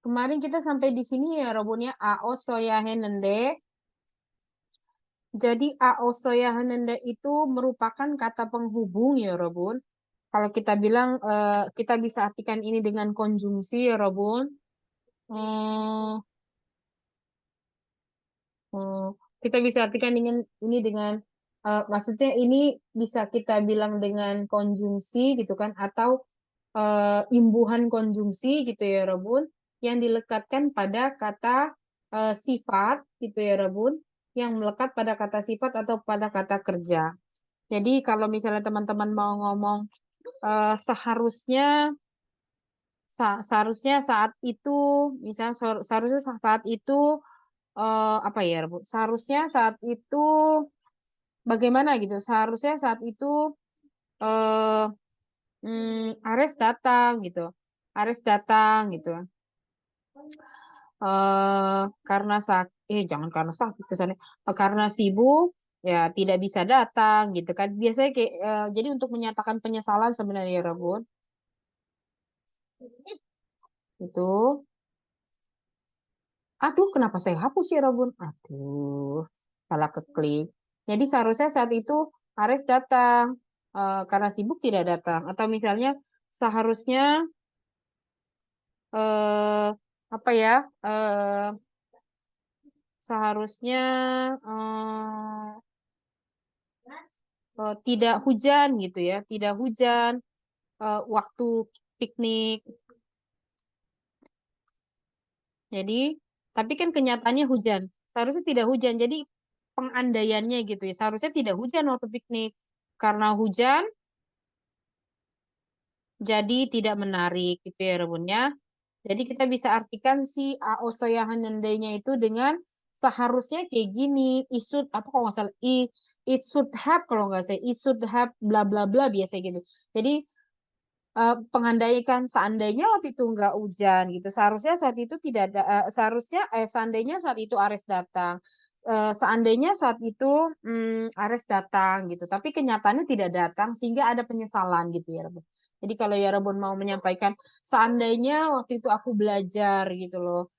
kemarin kita sampai di sini ya Robun ya. Ao soya henende. Jadi ao soya henende itu merupakan kata penghubung ya Robun. Kalau kita bilang kita bisa artikan ini dengan konjungsi ya Robun. Eh, eh, kita bisa artikan dengan ini dengan maksudnya ini bisa kita bilang dengan konjungsi gitu kan atau imbuhan konjungsi gitu ya Robun yang dilekatkan pada kata sifat gitu ya Robun yang melekat pada kata sifat atau pada kata kerja. Jadi kalau misalnya teman-teman mau ngomong seharusnya seharusnya saat itu misalnya seharusnya saat itu apa ya Robun? Seharusnya saat itu bagaimana gitu? Seharusnya saat itu eh Ares datang gitu. Ares datang gitu. Karena jangan karena sakit kesannya. Karena sibuk ya tidak bisa datang gitu kan. Biasanya kayak jadi untuk menyatakan penyesalan sebenarnya ya Rabun. Itu. Aduh, kenapa saya hapus ya Rabun? Aduh, salah keklik. Jadi seharusnya saat itu Ares datang karena sibuk tidak datang. Atau misalnya seharusnya eh apa ya? Seharusnya tidak hujan gitu ya, tidak hujan waktu piknik. Jadi, tapi kan kenyataannya hujan. Seharusnya tidak hujan. Jadi pengandaiannya gitu ya. Seharusnya tidak hujan waktu piknik. Karena hujan, jadi tidak menarik gitu ya Rebunnya. Jadi kita bisa artikan si aosoyahanandainya itu dengan seharusnya kayak gini. It should, apa kalau nggak salah, it should have kalau nggak salah, it should have bla bla bla biasa gitu. Jadi pengandaikan seandainya waktu itu nggak hujan gitu seharusnya saat itu tidak ada seharusnya seandainya saat itu Ares datang seandainya saat itu Ares datang gitu tapi kenyataannya tidak datang sehingga ada penyesalan gitu ya Rebun. Jadi kalau ya Rebun mau menyampaikan seandainya waktu itu aku belajar gitu loh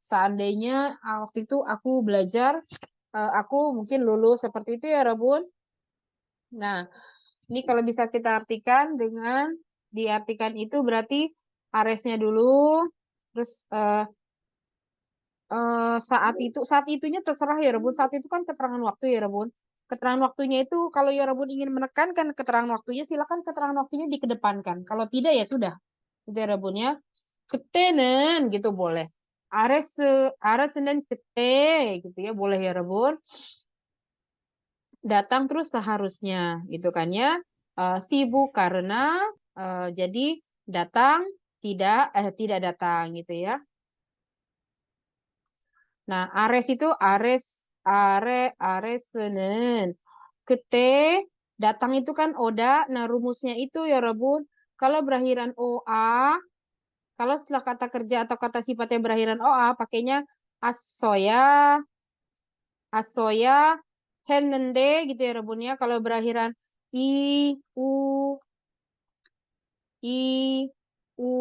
seandainya waktu itu aku belajar aku mungkin lulus seperti itu ya Rebun. Nah, ini kalau bisa kita artikan dengan diartikan itu berarti Aresnya dulu, terus saat itunya terserah ya Rebun. Saat itu kan keterangan waktu ya Rebun. Keterangan waktunya itu kalau ya Rebun ingin menekankan keterangan waktunya silakan keterangan waktunya dikedepankan. Kalau tidak ya sudah. Itu ya Rebun ya. Ketenen gitu boleh. Ares Ares dan kete gitu ya boleh ya Rebun. Datang terus seharusnya gitu kan ya. Sibuk karena jadi datang tidak datang gitu ya. Nah, Ares itu Ares Senin. Kete datang itu kan Oda. Nah, rumusnya itu ya Rebun. Kalau berakhiran OA, kalau setelah kata kerja atau kata sifatnya berakhiran OA, pakainya asoya, asoya, henende gitu ya Rebun ya. Kalau berakhiran I, U, I, U,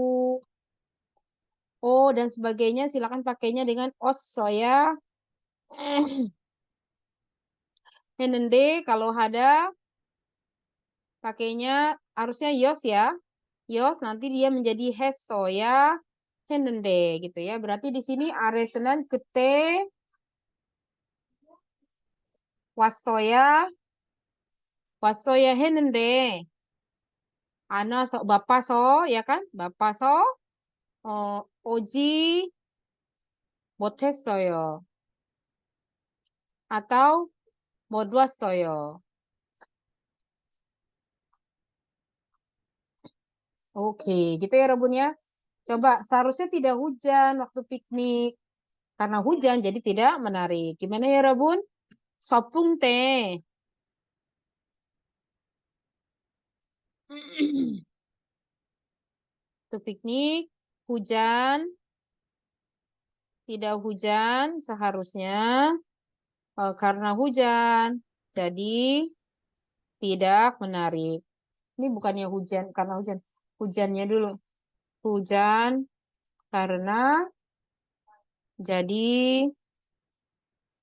O, dan sebagainya, silakan pakainya dengan os soya. Henende, kalau ada, pakainya harusnya yos ya. Yos, nanti dia menjadi hes soya. Henende, gitu ya. Berarti di sini aresenan kete, wasoya, wasoya henende. Ana so, bapak so, ya kan? Bapak so, oji, 못했어요. Atau 못 왔어요. Oke, gitu ya Robun ya. Coba seharusnya tidak hujan waktu piknik. Karena hujan jadi tidak menarik. Gimana ya Robun? Sopung teh. Waktu piknik, hujan, tidak hujan seharusnya karena hujan. Jadi tidak menarik. Ini bukannya hujan karena hujan. Hujannya dulu. Hujan Karena jadi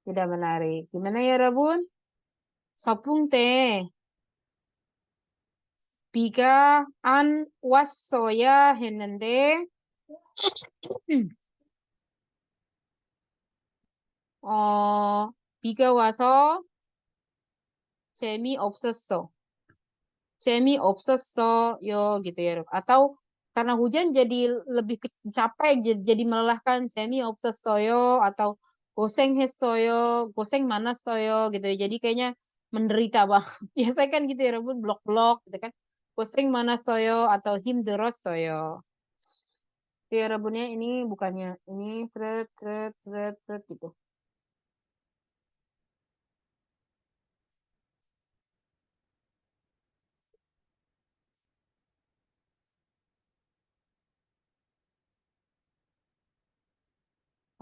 tidak menarik. Gimana ya, Rabun? Sopung teh. 비가 안 왔어야 했는데, 비가 와서 재미없었어. 재미없었어요 gitu ya. Atau karena hujan jadi lebih capek, jadi melelahkan. 재미없었어요 atau 고생했어요, 고생 많았어요 gitu ya. Jadi kayaknya menderita banget. Biasanya kan gitu ya, Rabun, blok-blok gitu kan. 고생 많았어요 atau 힘들었어요. Ya, Rabunnya ini bukannya ini ceret ceret ceret ceret gitu.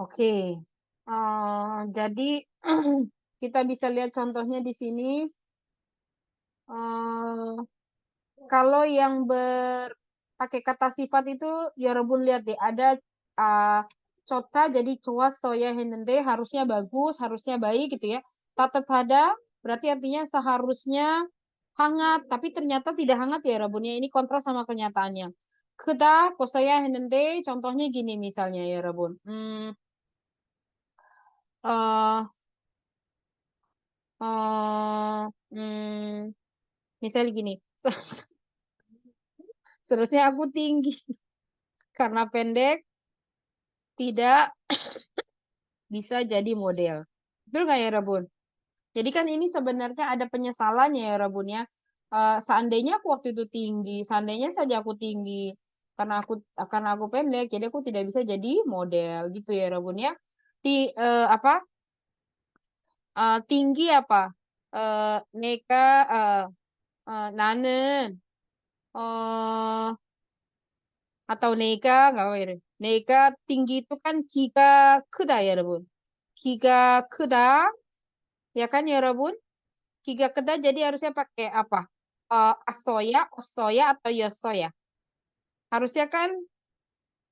Oke. Jadi kita bisa lihat contohnya di sini. eh Kalau yang pakai kata sifat itu, ya Rebun lihat deh, ada uh, cota jadi cuas soya henende, harusnya bagus, harusnya baik gitu ya. Tatetada berarti artinya seharusnya hangat, tapi ternyata tidak hangat ya Rebunnya. Ini kontras sama kenyataannya. Keda posoya henende, contohnya gini misalnya ya Rebun. Eh eh, hmm, misalnya gini, seharusnya aku tinggi karena pendek tidak bisa jadi model. Betul nggak ya, Rabun? Jadi kan ini sebenarnya ada penyesalannya ya, Rabun ya. Seandainya aku waktu itu tinggi, seandainya saja aku tinggi, karena aku pendek, jadi aku tidak bisa jadi model gitu ya, Rabun ya. Apa? Tinggi apa? Neka nanen atau neka nggak apa ya? Neka tinggi itu kan giga 크다 ya, Rabun. Giga 크다 ya kan ya, Rabun? Giga keda jadi harusnya pakai apa? Asoya, osoya, atau yosoya. Harusnya kan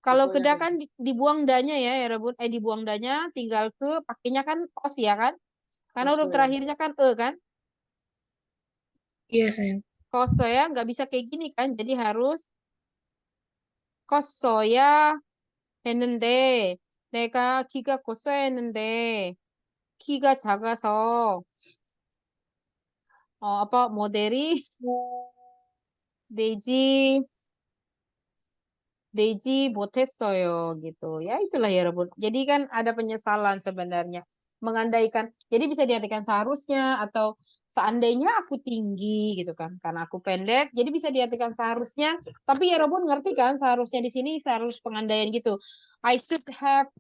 kalau Osoya keda ya. kan dibuang danya ya, ya Rebun. Dibuang danya, tinggal ke pakainya kan os ya kan? Karena huruf Osoya. terakhirnya kan kan? Iya sayang. Kosoya nggak bisa kayak gini kan? Jadi harus kosoya 했는데 내가 키가 컸어야 했는데 키가 작아서 apa 모델이 되지 Deji 못했어요 gitu. Ya itulah ya Rebun. Jadi kan ada penyesalan sebenarnya. Mengandaikan. Jadi bisa diartikan seharusnya atau seandainya aku tinggi gitu kan. Karena aku pendek. Jadi bisa diartikan seharusnya. Tapi ya Rebun ngerti kan seharusnya di sini seharus pengandaian gitu. I should have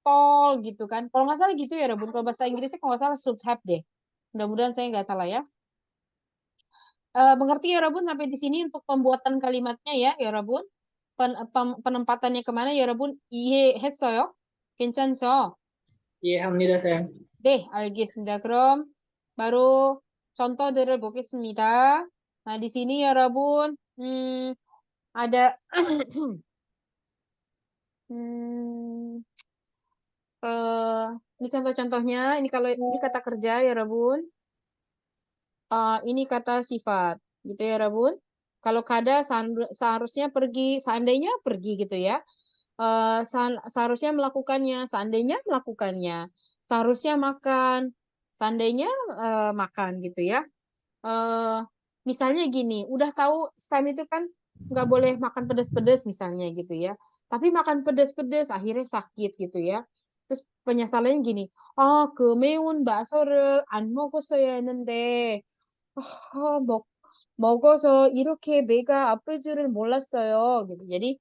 tall gitu kan. Kalau nggak salah gitu ya Rebun. Kalau bahasa Inggrisnya kalau nggak salah should have deh. Mudah-mudahan saya nggak salah ya. Mengerti ya Rabun sampai di sini untuk pembuatan kalimatnya ya Rabun. Penempatannya kemana ya Rabun? 이해했어요? 괜찮죠? 이해합니다 sayang. 네, 알겠습니다. 그럼 바로 contoh들을 보겠습니다. Nah, di sini ya Rabun, ada hmm, eh, ini contoh-contohnya. Ini kalau ini kata kerja ya Rabun. Ini kata sifat, gitu ya Rabun. Kalau kada seharusnya pergi, seandainya pergi gitu ya. Seharusnya melakukannya, seandainya melakukannya. Seharusnya makan, seandainya makan gitu ya. Eh, Misalnya gini, udah tahu Sam itu kan nggak boleh makan pedas-pedas misalnya gitu ya. Tapi makan pedas-pedas akhirnya sakit gitu ya. Terus penyesalannya gini, 매운 맛을 안 먹었어야 했는데, 먹 먹어서 이렇게 배가 아플 줄을 몰랐어요 gitu. Jadi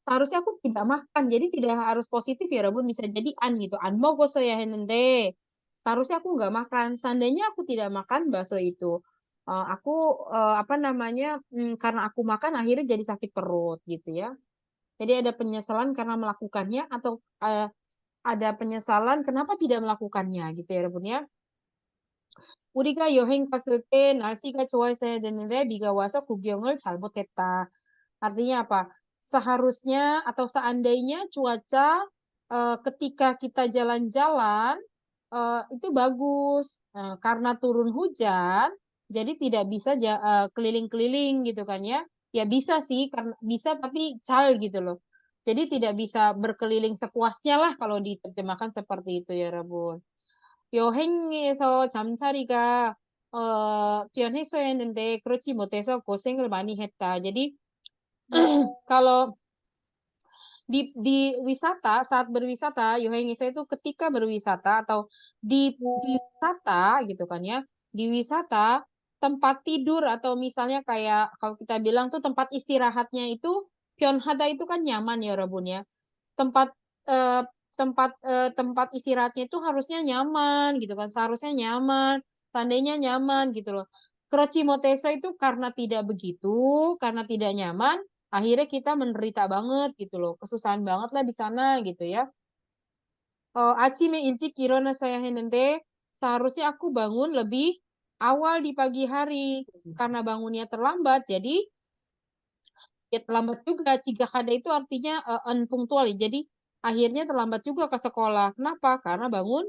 seharusnya aku tidak makan. Jadi tidak harus positif ya Rabun, bisa jadi an gitu. An 먹었어야 했는데 seharusnya aku nggak makan. Seandainya aku tidak makan bakso itu, aku apa namanya? Karena aku makan akhirnya jadi sakit perut gitu ya. Jadi ada penyesalan karena melakukannya atau ada penyesalan kenapa tidak melakukannya gitu ya Rabun ya. 우리가 여행 갔을 때 날씨가 좋아했어야 되는데 비가 와서 구경을 잘못했다. Artinya apa? seharusnya atau seandainya cuaca ketika kita jalan-jalan itu bagus. Karena turun hujan, jadi tidak bisa keliling-keliling gitu kan ya. Ya bisa sih, karena bisa tapi cal gitu loh. Jadi tidak bisa berkeliling sepuasnya lah kalau diterjemahkan seperti itu ya Rabun. 여행에서 잠자리가 변했어야 했는데 그렇지 못해서 고생을 많이 했다. Jadi kalau di wisata, saat berwisata, yohengisa itu ketika berwisata atau di wisata gitu kan ya, di wisata tempat tidur atau misalnya kayak kalau kita bilang tuh tempat istirahatnya itu pyeonhada itu kan nyaman ya Rabun ya. Tempat eh, tempat istirahatnya itu harusnya nyaman gitu kan, seharusnya nyaman, tandanya nyaman gitu loh. Kroci Motesa itu karena tidak begitu, karena tidak nyaman, akhirnya kita menderita banget gitu loh, kesusahan banget lah di sana gitu ya. Acime ilcik kirona saya henende, seharusnya aku bangun lebih awal di pagi hari, karena bangunnya terlambat, jadi ya terlambat juga. Cigakada itu artinya unpunctual ya. Jadi akhirnya terlambat juga ke sekolah. Kenapa? Karena bangun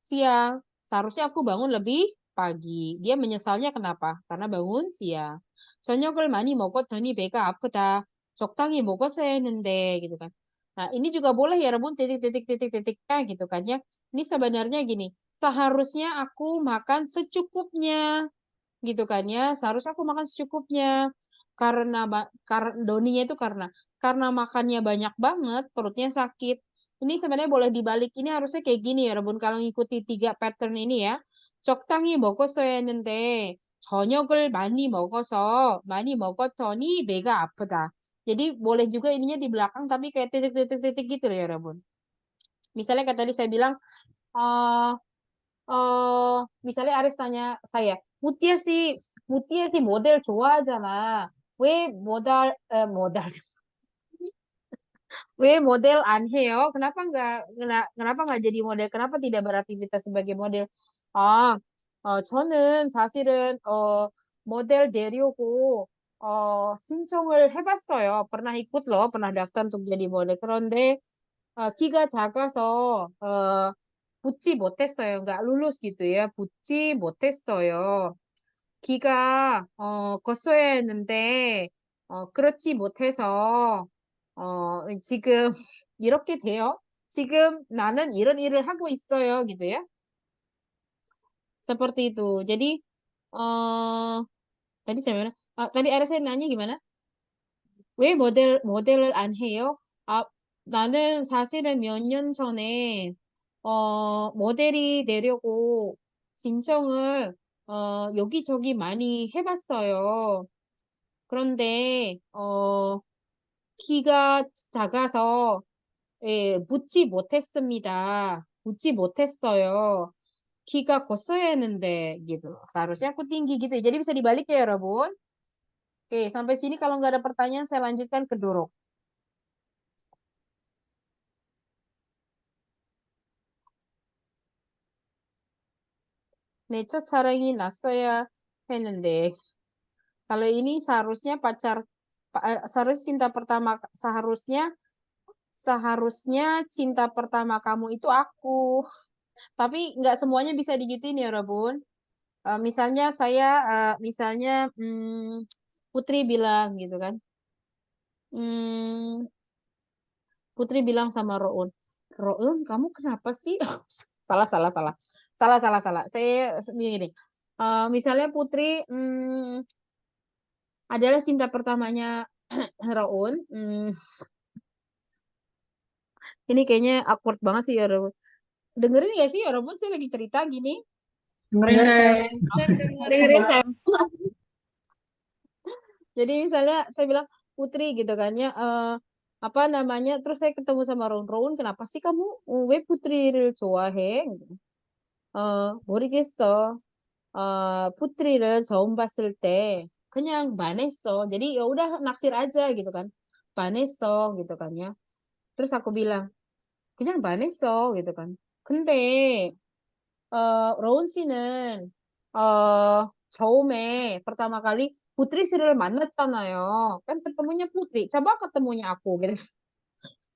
siang. Seharusnya aku bangun lebih pagi. Dia menyesalnya kenapa? Karena bangun siang. 저녁을 많이 먹었더니 배가 아프다. 적당히 먹었어야 했는데 gitu kan. Nah, ini juga boleh ya Rebun titik-titik-titik-titiknya gitu kan ya. Ini sebenarnya gini, seharusnya aku makan secukupnya gitu kan ya. Seharusnya aku makan secukupnya karena doninya itu karena makannya banyak banget perutnya sakit. Ini sebenarnya boleh dibalik. Ini harusnya kayak gini ya, Rebun. Kalau ngikuti 3 pattern ini ya. 적당히 먹었어야 했는데 저녁을 많이 먹었더니 배가 아프다. Jadi boleh juga ininya di belakang tapi kayak titik-titik-titik gitu ya, Rebun. Misalnya kayak tadi saya bilang eh misalnya Aris tanya saya, 무띠아 씨, 무띠아 씨 모델 좋아하잖아. 왜 모델, 왜 모델 안 해요? kenapa nggak jadi model? Kenapa tidak beraktivitas sebagai model? 아, 저는 사실은 모델 되려고 신청을 해봤어요. pernah ikut loh, pernah daftar untuk jadi model. 그런데 키가 작아서 붙지 못했어요. nggak lulus gitu ya. 붙지 못했어요. 키가 컸어야 했는데 그렇지 못해서 지금 이렇게 돼요. 지금 나는 이런 일을 하고 있어요. gitu ya. Seperti itu. Jadi tadi saya mana? Tadi ada saya nanya gimana? 왜 모델을 안 해요? 아, 나는 사실은 몇 년 전에 모델이 되려고 신청을 여기저기 많이 해봤어요. 그런데 키가 작아서 붙지 못했습니다. 붙지 못했어요. 키가 컸어야 했는데 gitu. Seharusnya aku tinggi gitu. Jadi bisa dibalik ya, Rabun. Oke, sampai sini kalau nggak ada pertanyaan saya lanjutkan ke Dorok. 내 첫사랑이 났어야 했는데 kalau ini seharusnya seharusnya cinta pertama kamu itu aku. Tapi nggak semuanya bisa digituin ya, Rabun. Misalnya Putri bilang gitu kan. Hmm, Putri bilang sama Roun, Roun, kamu kenapa sih? Salah, salah, salah. Salah, salah, salah. Saya gini. Misalnya Putri adalah cinta pertamanya Roun. Ini kayaknya awkward banget sih ya Roun. Dengerin gak sih ya Roun? Saya lagi cerita gini. Dengerin saya. Dengerin saya. Jadi misalnya saya bilang Putri gitu kan ya. Apa namanya? Terus saya ketemu sama Roun. Roun, kenapa sih kamu 왜 Putri를 좋아해? 모르겠어. Putri를 처음 봤을 때 그냥 반했어. Jadi ya udah naksir aja gitu kan. 반했어 gitu kan ya. Terus aku bilang, 그냥 반했어 gitu kan. 근데 로운 씨는 처음에 pertama kali Putri Sri를 만났잖아요. kan ketemunya Putri. coba ketemunya aku gitu.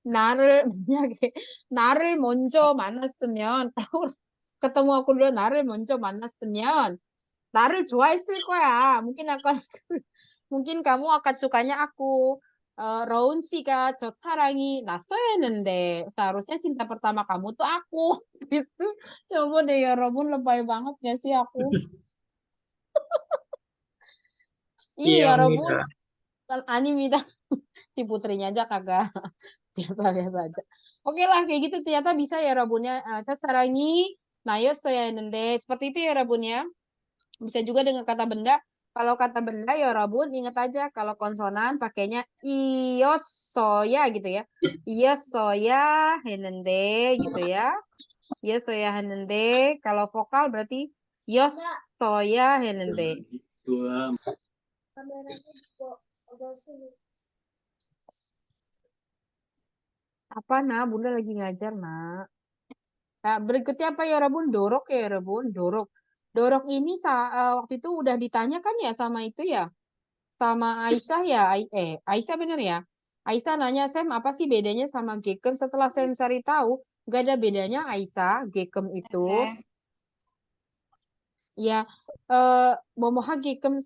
나를 만약에 나를 먼저 만났으면 ketemu aku dulu 나를 먼저 만났으면 나를 좋아했을 거야. mungkin kamu akan sukanya aku. Raun 씨가 저 사랑이 났어야 했는데 seharusnya cinta pertama kamu tuh aku. Gitu. Coba deh ya Robun lebay banget gak sih aku? Iya Robun. 이해합니다. 아닙니다. Si putrinya aja kagak. Biasa-biasa aja. Oke lah kayak gitu ternyata bisa ya Robunnya. 저 사랑이 나였어야 했는데. Seperti itu ya Robunnya. Bisa juga dengan kata benda. Kalau kata benda ya Robun ingat aja kalau konsonan pakainya iyosoya gitu ya. Iyosoya 했는데 gitu ya. Iyosoya 했는데 kalau vokal berarti yosoya 했는데. Dua. Apa nak? Bunda lagi ngajar nak. Nah, berikutnya apa ya Robun? Dorok ya Robun. Dorok. Dorok ini waktu itu udah ditanyakan ya sama itu ya. Sama Aisyah ya. Aisyah bener ya. Aisyah nanya Sam apa sih bedanya sama Gekem? Setelah Sam cari tahu, gak ada bedanya Aisyah, Gekem itu. Ya, Momoha Gekem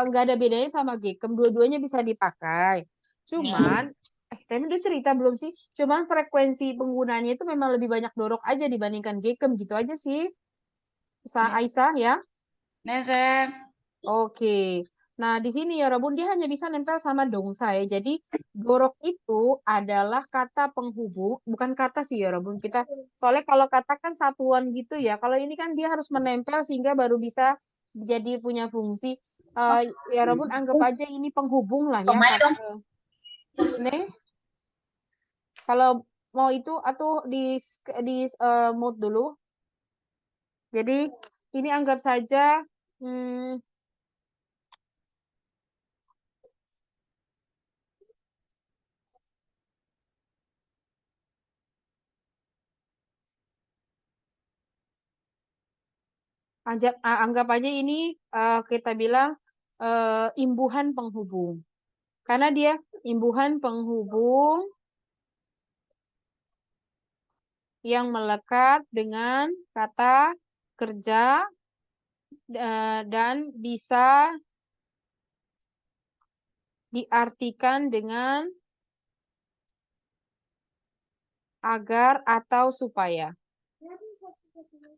nggak ada bedanya sama Gekem. Dua-duanya bisa dipakai. Cuman, saya udah cerita belum sih? Cuman frekuensi penggunanya itu memang lebih banyak dorok aja dibandingkan Gekem gitu aja sih. Aisyah ya. Nesem. Oke. Nah, di sini ya Robun dia hanya bisa nempel sama dongsai. Jadi dorok itu adalah kata penghubung, bukan kata sih ya Robun. Soalnya kalau kata kan satuan gitu ya. Kalau ini kan dia harus menempel sehingga baru bisa jadi punya fungsi. Eh, ya Robun anggap aja ini penghubung lah ya. Pemain dong. Nih, kalau mau itu atau di mode dulu. Jadi ini anggap saja hmm, anggap aja ini kita bilang imbuhan penghubung. Karena dia imbuhan penghubung yang melekat dengan kata kerja dan bisa diartikan dengan agar atau supaya.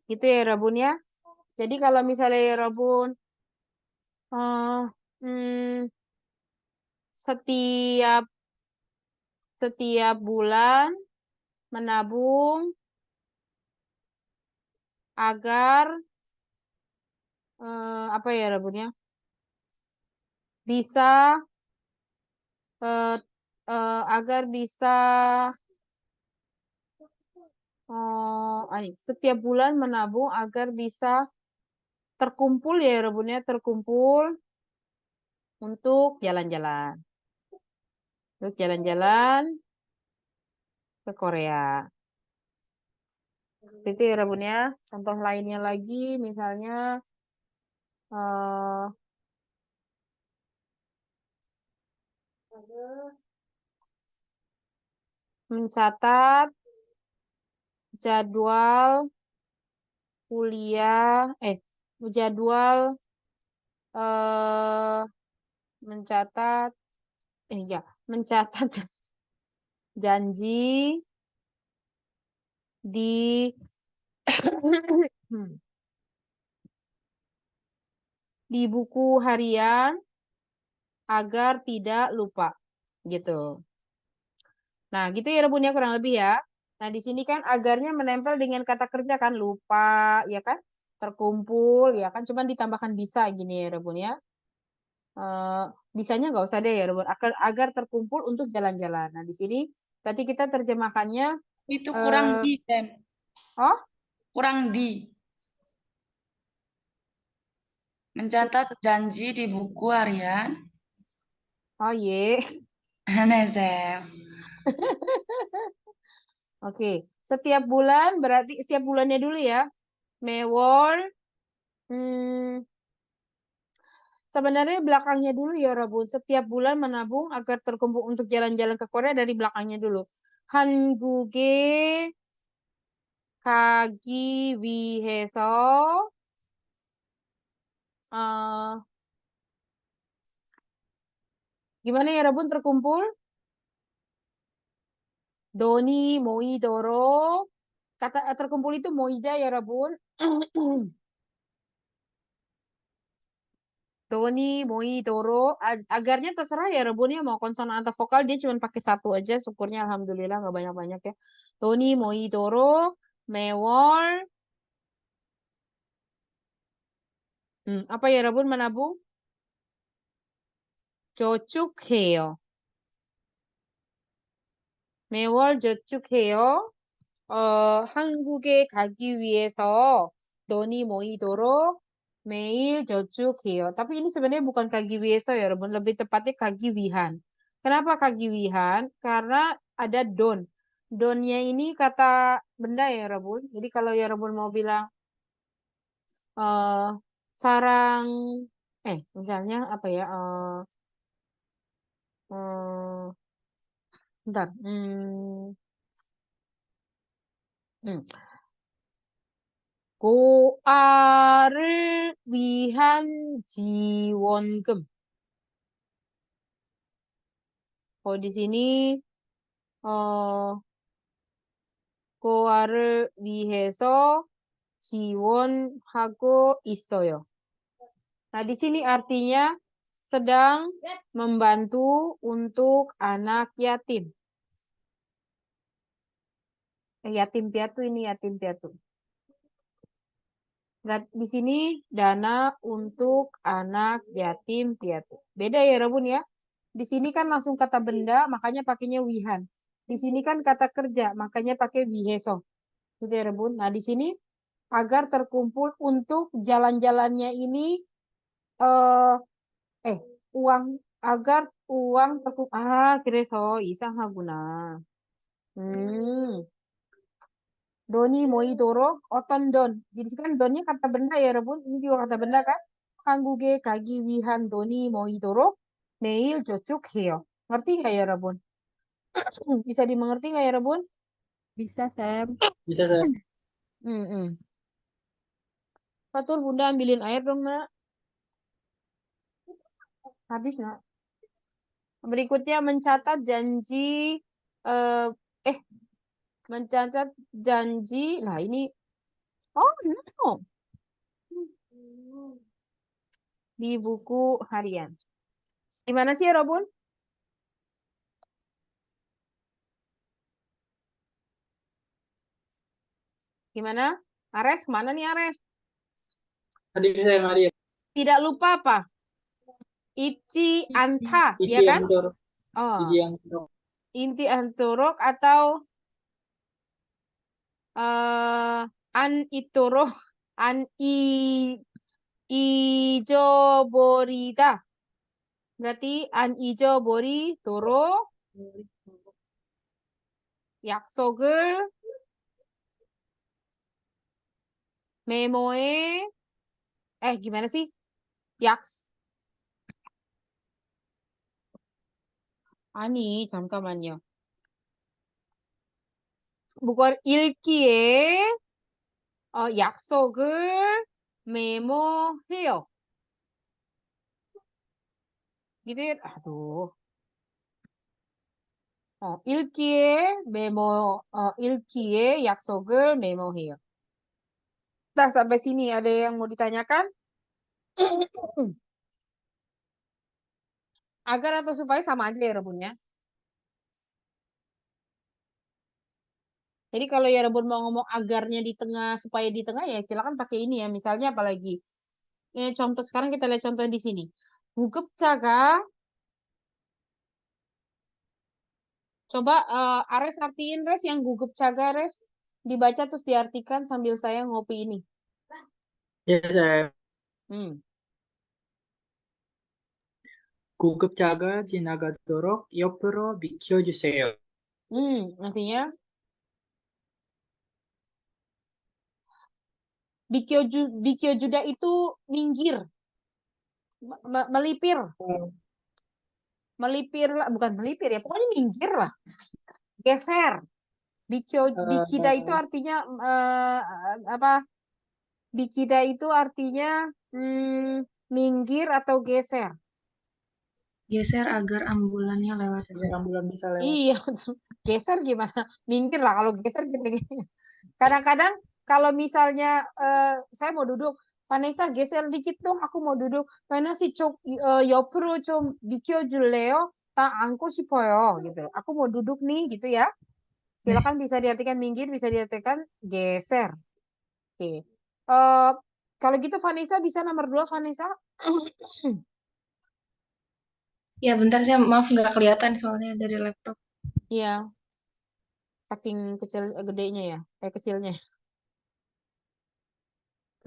Gitu ya Rabun ya. Jadi kalau misalnya ya Rabun setiap setiap bulan menabung agar apa ya Rabun ya bisa agar bisa setiap bulan menabung agar bisa terkumpul ya Rabunnya terkumpul untuk jalan-jalan ke Korea. Itu ya Rabunnya. Contoh lainnya lagi misalnya eh, mencatat jadwal kuliah jadwal eh mencatat mencatat janji di di buku harian agar tidak lupa gitu. Nah, gitu ya Rebun ya kurang lebih ya. Nah, di sini kan agarnya menempel dengan kata kerja kan lupa ya kan? Terkumpul ya kan cuman ditambahkan bisa gini ya Rebun ya. Eh, bisanya nggak usah deh ya Rebun agar terkumpul untuk jalan-jalan. Nah, di sini berarti kita terjemahkannya Itu kurang eh di, Sem. oh Kurang di. Mencatat janji di buku harian. oh ye. Nesem. Oke, setiap bulan berarti setiap bulannya dulu ya. Mewol hmm, Sebenarnya belakangnya dulu ya Rabun. Setiap bulan menabung agar terkumpul untuk jalan-jalan ke Korea dari belakangnya dulu. 한국에 가기 위해서 eh gimana ya Rabun terkumpul? Doni moidoro. Kata terkumpul itu moida ya Rabun. Doni moidoro. Agarnya terserah ya Rabun ya mau konsonan atau vokal dia cuma pakai satu aja. Syukurnya alhamdulillah nggak banyak-banyak ya. Doni moidoro mewol. Apa ya Rabun menabung? 저축해요. 매월 저축해요. 한국에 가기 위해서 돈이 모이도록 매일 저축해요. Tapi ini sebenarnya bukan kagi wiheso ya, Rabun. Lebih tepatnya kagi wihan. Kenapa kagi wihan? Karena ada don. Donnya ini kata benda ya, Rabun. Jadi kalau ya Rabun mau bilang eh sarang, misalnya apa ya? Eh, bentar. Hmm. 고아를 위한 지원금. Oh, di sini eh 고아를 위해서 지원하고 있어요. Nah, di sini artinya sedang membantu untuk anak yatim. Yatim piatu ini yatim piatu. Di sini dana untuk anak yatim piatu. Beda ya, Rabun ya. Di sini kan langsung kata benda, makanya pakainya wihan. Di sini kan kata kerja, makanya pakai wiheso. Gitu ya, Rebun. Nah, di sini agar terkumpul untuk jalan-jalannya ini eh eh uang agar uang terkumpul. 그래서 이상하구나. Hmm. Doni moidorok oton don. Jadi kan donnya kata benda ya, Rebun. Ini juga kata benda kan? 한국에 가기 위한 돈이 모이도록 매일 저축해요. Ngerti nggak ya, Rebun? Bisa dimengerti nggak ya, Rebun? Bisa, Sam. Bisa saya. Hmm. Fatur, Bunda ambilin air dong, Nak. Habis, Nak. Berikutnya mencatat janji eh eh mencatat janji. Nah, ini oh no. Di buku harian. Gimana sih, Robun? Gimana? Ares, mana nih Ares? Tadi saya Maria. Tidak lupa apa? Ichi anta, ya Iji kan? Antoro. Oh, Iji Antoro. inti anturok atau an itoro, an i ijoborida. Berarti an ijobori toro 약속을 메모에 gimana sih? Yaks. 아니, 잠깐만요. 무걸 읽기에 약속을 메모해요. gitu ya. Aduh. 읽기에 약속을 메모해요. Nah, sampai sini ada yang mau ditanyakan? Agar atau supaya sama aja ya, Rebun ya. Jadi kalau ya Rebun mau ngomong agarnya di tengah, supaya di tengah ya silakan pakai ini ya. Misalnya apalagi? Contoh sekarang kita lihat contoh di sini. 구급차가 coba Ares artiin Res yang gugup caga Res. Dibaca terus diartikan sambil saya ngopi ini. Ya saya. Hmm. 구급차가 지나가도록 옆으로 비켜주세요. Artinya Bikyo Juda itu minggir. melipir, 어, melipir lah, bukan melipir ya, pokoknya minggir lah, geser. Bikida itu 어, artinya apa? Bikida itu artinya minggir atau geser. Geser agar ambulannya lewat. biar ambulan bisa lewat. Iya, geser gimana? Minggir lah kalau geser gitu. Kadang-kadang kalau misalnya saya mau duduk, Vanessa geser dikit dong, aku mau duduk. Vanessa 쪽 옆으로 좀 비켜줄래요? 나 앉고 싶어요 gitu. Aku mau duduk nih gitu ya. Silakan bisa diartikan minggir, bisa diartikan geser. Oke. Kalau gitu Vanessa bisa nomor 2 Vanessa. Ya, bentar saya maaf nggak kelihatan soalnya dari laptop. Iya, saking kecil gedenya ya, kecilnya.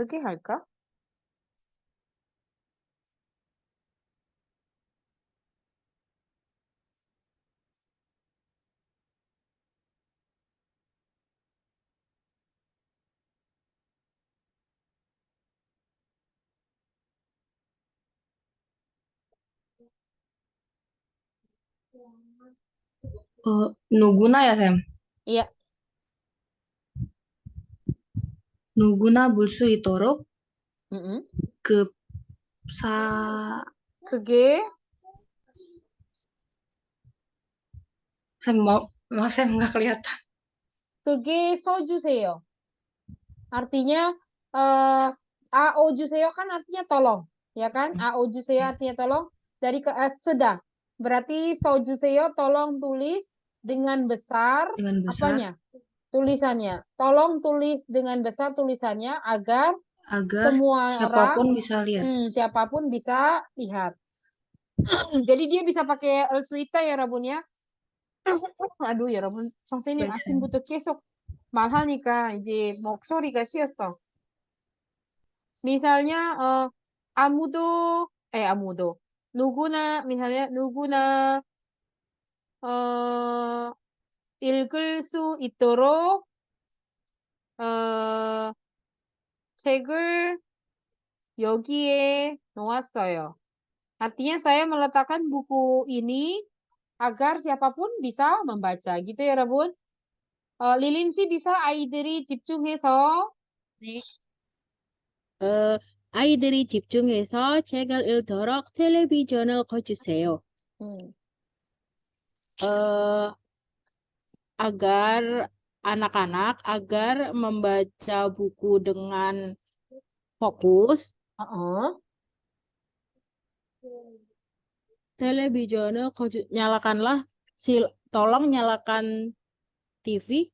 Oke, 할까? Nuguna ya, Sam? Iya, Nuguna bulsu itoro mm-mm. ke sa 그게 saya mau saya nggak kelihatan. 그게 써주세요. Artinya AO 주세요 kan artinya tolong, ya kan? AO 주세요 artinya tolong dari ke sedang. Berarti 써주세요 tolong tulis dengan besar Dengan besar apanya? Tulisannya. Tolong tulis dengan besar tulisannya agar agar semua orang siapapun bisa lihat. siapapun bisa lihat. Jadi dia bisa pakai suita ya Rabun ya. 아두 여러분, 선생님 Baik, Sam. 아침부터 계속 말하니까 이제 목소리가 쉬었어. 미salnya 아무도 누구나 misalnya 누구나 읽을 수 있도록 어, 책을 여기에 놓았어요. Artinya saya meletakkan buku ini agar siapapun bisa membaca gitu ya, Rabun. Lilin sih bisa 아이들이 집중해서 네. 아이들이 집중해서 책을 읽도록 텔레비전을 꺼주세요. Agar anak-anak agar membaca buku dengan fokus, televisionnya nyalakanlah, tolong nyalakan TV.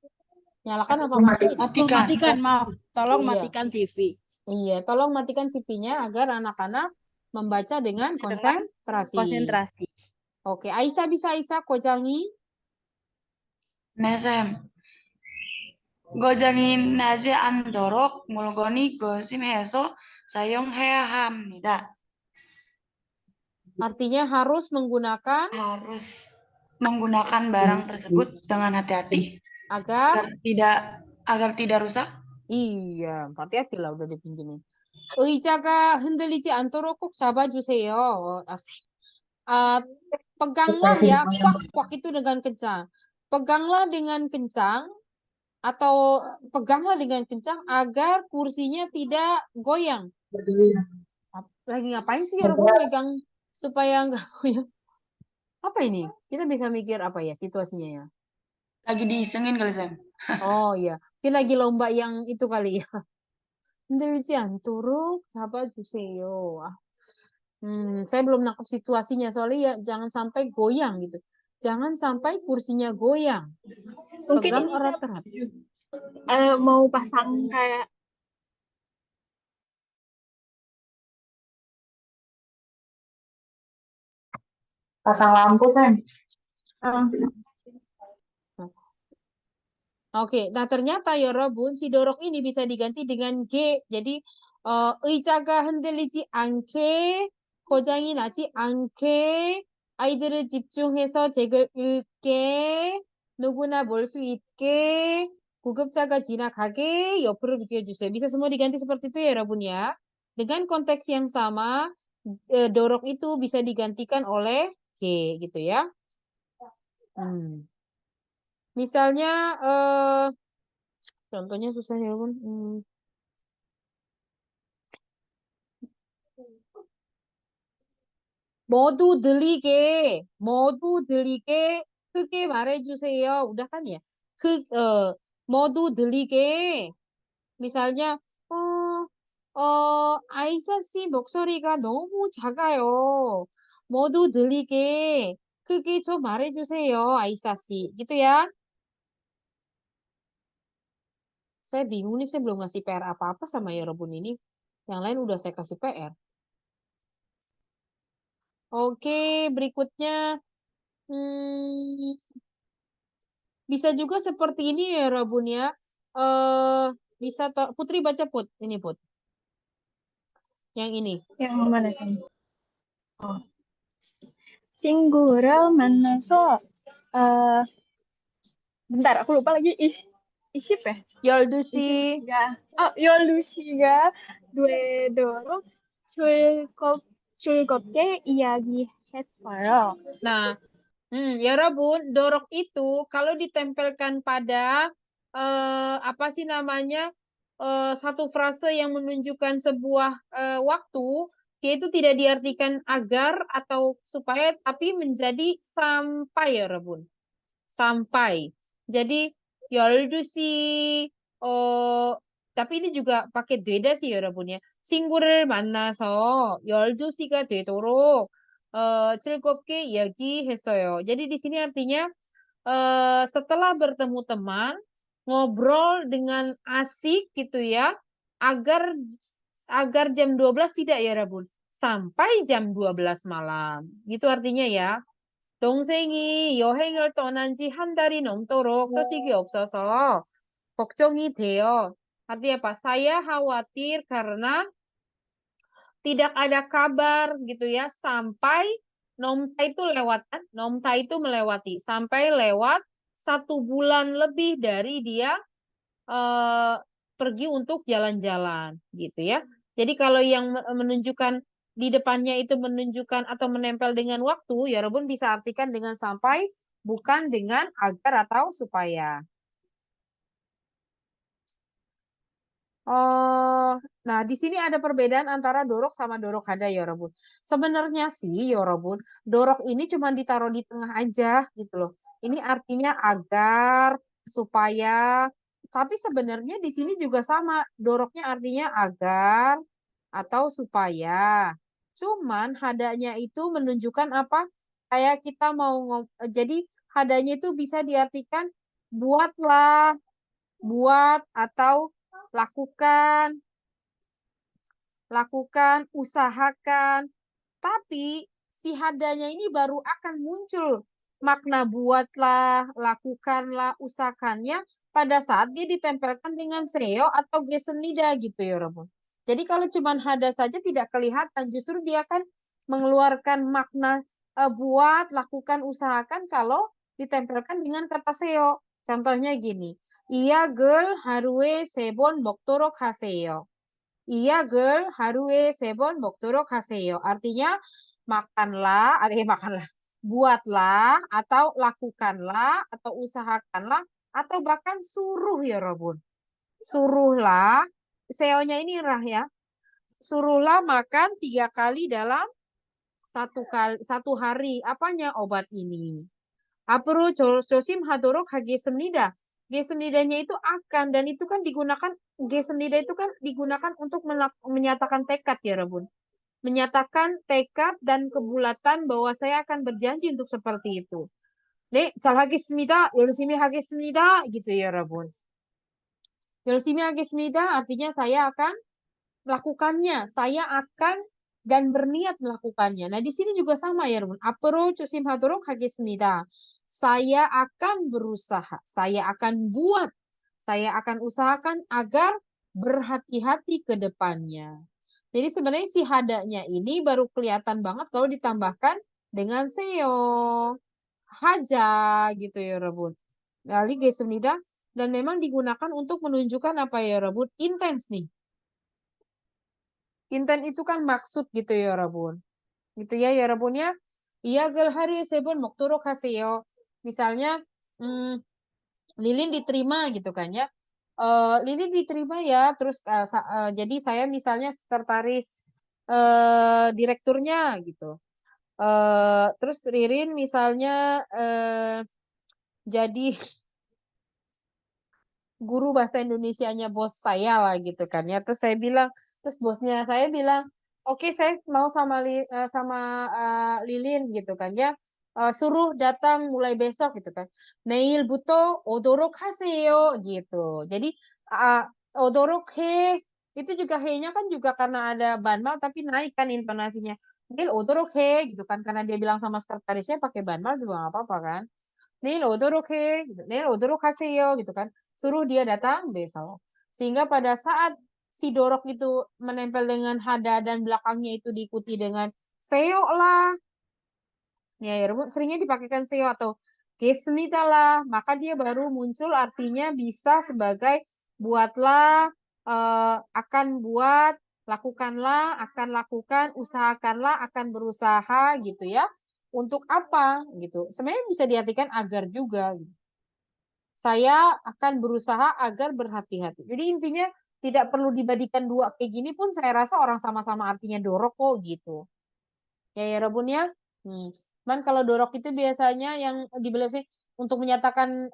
nyalakan apa Matikan. Matikan, maaf. Tolong Iya. matikan TV. Iya, tolong matikan TV-nya agar anak-anak membaca dengan konsentrasi. Konsentrasi. Oke, Aisyah bisa Aisyah 고장이 네, Sam. 고장이 나지 않도록 물건이 조심해서 사용해야 합니다. artinya harus menggunakan Harus menggunakan barang tersebut dengan hati-hati agar agar tidak rusak. iya, hati-hati lah udah dipinjemin. 의자가 흔들리지 않도록 꼭 잡아주세요. Peganglah ya, kuak itu dengan kencang. Peganglah dengan kencang atau peganglah dengan kencang agar kursinya tidak goyang. Lagi ngapain sih orang megang supaya nggak goyang? Apa ini? Kita bisa mikir apa ya situasinya ya? Lagi diisengin kali, Sam. Oh iya, mungkin lagi lomba yang itu kali ya. 흔들지 않도록 잡아주세요. Saya belum nangkep situasinya soalnya ya jangan sampai goyang gitu. Jangan sampai kursinya goyang. Mungkin Pegang ini erat-erat. mau pasang kayak Pasang lampu, Sam. Oke, nah ternyata ya Robun, si dorok ini bisa diganti dengan G. Jadi 의자가 흔들리지 않게, 고장이 나지 않게, 아이들을 집중해서 책을 읽게, 누구나 볼 수 있게, 구급차가 지나가게 옆으로 비켜주세요. Bisa semua diganti seperti itu ya Robun ya. Dengan konteks yang sama, dorok itu bisa digantikan oleh G gitu ya. Misalnya contohnya susah ya Bun. 모두 들리게, 모두 들리게 크게 말해주세요. udah kan ya? 모두 들리게. 미salnya, 아이사 씨 목소리가 너무 작아요. 모두 들리게 크게 좀 말해주세요, 아이사 씨. Gitu ya. Saya bingung nih, saya belum ngasih PR apa-apa sama Yorobun ini. Yang lain udah saya kasih PR. Oke, berikutnya. Bisa juga seperti ini ya, Rabun ya. Bisa Putri baca Put. Ini Put. Yang ini. Yang mana sih? Oh. 친구를 만나서 bentar aku lupa lagi isi apa? Yoldusi. 열두시가 되도록 즐겁게 이야기했어요. Nah, ya Rabun, dorok itu kalau ditempelkan pada apa sih namanya satu frase yang menunjukkan sebuah waktu, yaitu tidak diartikan agar atau supaya, tapi menjadi sampai ya Rabun. Sampai. Jadi 열두시 tapi ini juga pakai 되다 sih 여러분이야. 친구를 만나서 12시가 되도록 즐겁게 이야기했어요. Jadi di sini artinya setelah bertemu teman ngobrol dengan asik gitu ya, agar jam 12 tidak ya Rabun, sampai jam 12 malam. Gitu artinya ya. 동생이 여행을 떠난 지 한 달이 넘도록 소식이 없어서 걱정이 돼요. Artinya apa? Saya khawatir karena tidak ada kabar gitu ya sampai nomta itu lewat kan? Nomta itu melewati sampai lewat 1 bulan lebih dari dia pergi untuk jalan-jalan gitu ya. Jadi kalau yang menunjukkan di depannya itu menunjukkan atau menempel dengan waktu, ya Rabun bisa artikan dengan sampai, bukan dengan agar atau supaya. Nah, di sini ada perbedaan antara dorok sama dorok hada ya Rabun. Sebenarnya sih ya Rabun, dorok ini cuma ditaruh di tengah aja gitu loh. Ini artinya agar, supaya, tapi sebenarnya di sini juga sama. Doroknya artinya agar atau supaya. Cuman hadanya itu menunjukkan apa? Kayak kita mau jadi hadanya itu bisa diartikan buatlah, buat atau lakukan, usahakan. Tapi si hadanya ini baru akan muncul makna buatlah, lakukanlah, usahakannya pada saat dia ditempelkan dengan seo atau gesenida gitu ya Romo. Jadi kalau cuma hada saja tidak kelihatan, justru dia akan mengeluarkan makna buat, lakukan, usahakan kalau ditempelkan dengan kata seo. Contohnya gini, iya girl haru에 3번 먹도록 하세요. Iya girl haru에 3번 먹도록 하세요. Artinya makanlah, makanlah, buatlah atau lakukanlah atau usahakanlah atau bahkan suruh ya Robun. Suruhlah, seonya ini rah ya. Suruhlah makan 3 kali dalam 1 hari. Apanya? Obat ini. 앞으로 조심하도록 하겠습니다. Gesenidanya itu akan, dan itu kan digunakan, gesenida itu kan digunakan untuk menyatakan tekad ya Rabun. Menyatakan tekad dan kebulatan bahwa saya akan berjanji untuk seperti itu. 네, 잘 하겠습니다. 열심히 하겠습니다. gitu ya Rabun. 열심히 하겠습니다 artinya saya akan melakukannya, saya akan dan berniat melakukannya. Nah, di sini juga sama ya, Rabun. 앞으로 조심하도록 하겠습니다. Saya akan berusaha, saya akan buat, saya akan usahakan agar berhati-hati ke depannya. Jadi sebenarnya si hadanya ini baru kelihatan banget kalau ditambahkan dengan seo, haja gitu ya, Rabun. Kali gesemnida, dan memang digunakan untuk menunjukkan apa ya, Rabun? Intens nih. Intent itu kan maksud gitu ya Rabun. gitu ya 여러분 ya. 예약을 하루에 3번 먹도록 하세요. Misalnya Lilin diterima gitu kan ya. Lilin diterima ya, terus jadi saya misalnya sekretaris direkturnya gitu. Terus Ririn misalnya jadi guru bahasa Indonesianya bos saya lah gitu kan ya. Terus saya bilang, terus bosnya saya bilang, oke saya mau sama Lilin gitu kan ya. Suruh datang mulai besok gitu kan. 내일부터 오도록 하세요 gitu. Jadi uh, 오도록 해 itu juga he-nya kan juga karena ada banmal tapi naik kan intonasinya. Neil 오도록 해 gitu kan karena dia bilang sama sekretarisnya pakai banmal juga nggak apa-apa kan. Neil 오도록 해, gitu. Neil 오도록 하세요 gitu kan. Suruh dia datang besok. Sehingga pada saat si dorok itu menempel dengan hada dan belakangnya itu diikuti dengan seo lah. Ya, ya, seringnya dipakaikan seo atau kesmita lah. Maka dia baru muncul artinya bisa sebagai buatlah, akan buat, lakukanlah, akan lakukan, usahakanlah, akan berusaha gitu ya. Untuk apa gitu. Sebenarnya bisa diartikan agar juga. Gitu. Saya akan berusaha agar berhati-hati. Jadi intinya tidak perlu dibadikan dua kayak gini pun saya rasa orang sama-sama artinya dorok kok gitu. Ya ya Rabun ya. Cuman kalau dorok itu biasanya yang dibeli sih untuk menyatakan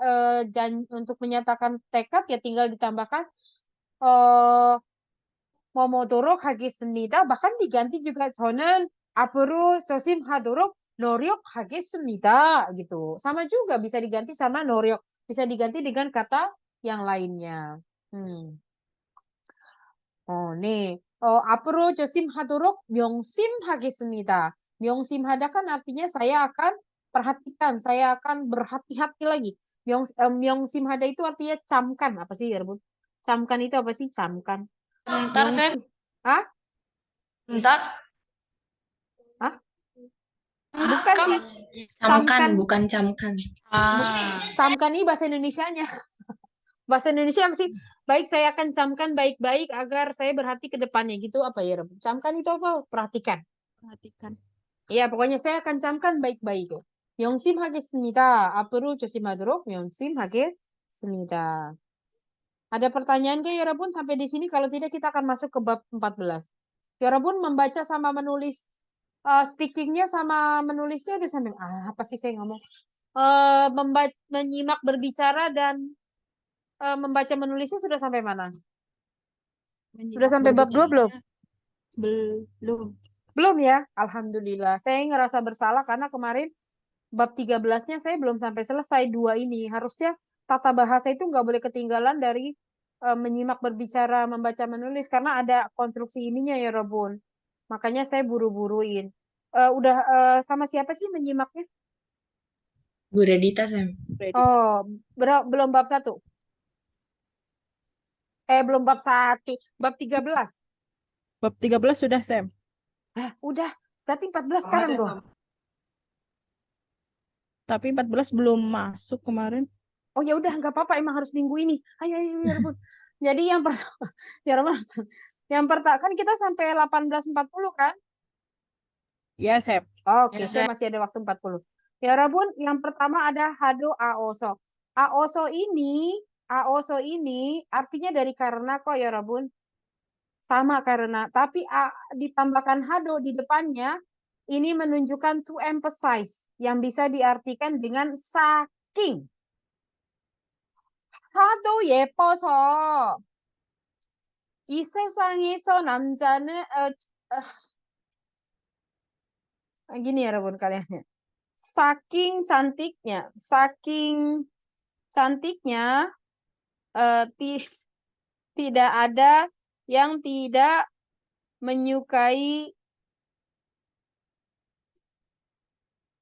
untuk menyatakan tekad ya tinggal ditambahkan 모모도록 하겠습니다. bahkan diganti juga 저는 앞으로 조심하도록 노력하겠습니다 gitu. Sama juga bisa diganti sama 노력. Bisa diganti dengan kata yang lainnya. 네. 앞으로 조심하도록 명심하겠습니다. 명심하다 kan artinya saya akan perhatikan, saya akan berhati-hati lagi. 명심하다 itu artinya camkan. Apa sih, ya, Bu? Camkan itu apa sih? Camkan. Bentar, Sep. Hah? Bentar. Hah? Bukan Kamu sih. camkan, bukan camkan. Camkan ini bahasa Indonesianya. Bahasa Indonesia apa sih? Baik, saya akan camkan baik-baik agar saya berhati ke depannya. Gitu apa ya, Reb? Camkan itu apa? Perhatikan. Perhatikan. Iya, pokoknya saya akan camkan baik-baik. 명심하겠습니다. 앞으로 조심하도록 명심하겠습니다. Ada pertanyaan ke Yorabun sampai di sini? Kalau tidak kita akan masuk ke bab 14. Yorabun membaca sama menulis speakingnya sama menulisnya udah sampai apa sih saya ngomong? Menyimak berbicara dan membaca menulisnya sudah sampai mana? Sudah sampai bab 2 belum? Belum. Belum ya? Alhamdulillah. Saya ngerasa bersalah karena kemarin bab 13-nya saya belum sampai selesai 2 ini. Harusnya tata bahasa itu nggak boleh ketinggalan dari menyimak berbicara, membaca menulis karena ada konstruksi ininya ya Robun. Makanya saya buru-buruin. Udah sama siapa sih menyimaknya? Bu Redita, Sam. Oh, belum bab 1. Belum bab 1, bab 13. Bab 13 sudah, Sam. Udah. Berarti 14 sekarang dong. Tapi 14 belum masuk kemarin. Oh ya udah nggak apa-apa emang harus minggu ini. Ayo ya Rabun. Jadi yang pertama ya Rabun. Yang pertama kan kita sampai 18.40 kan? Ya, Sam. Oke, saya masih ada waktu 40. Ya Rabun, yang pertama ada hado aoso. Aoso ini artinya dari karena kok ya Rabun. Sama karena, tapi ditambahkan hado di depannya ini menunjukkan to emphasize yang bisa diartikan dengan saking. 하도 예뻐서 이 세상에서 남자는 gini ya Rabun kalian. Saking cantiknya tidak ada yang tidak menyukai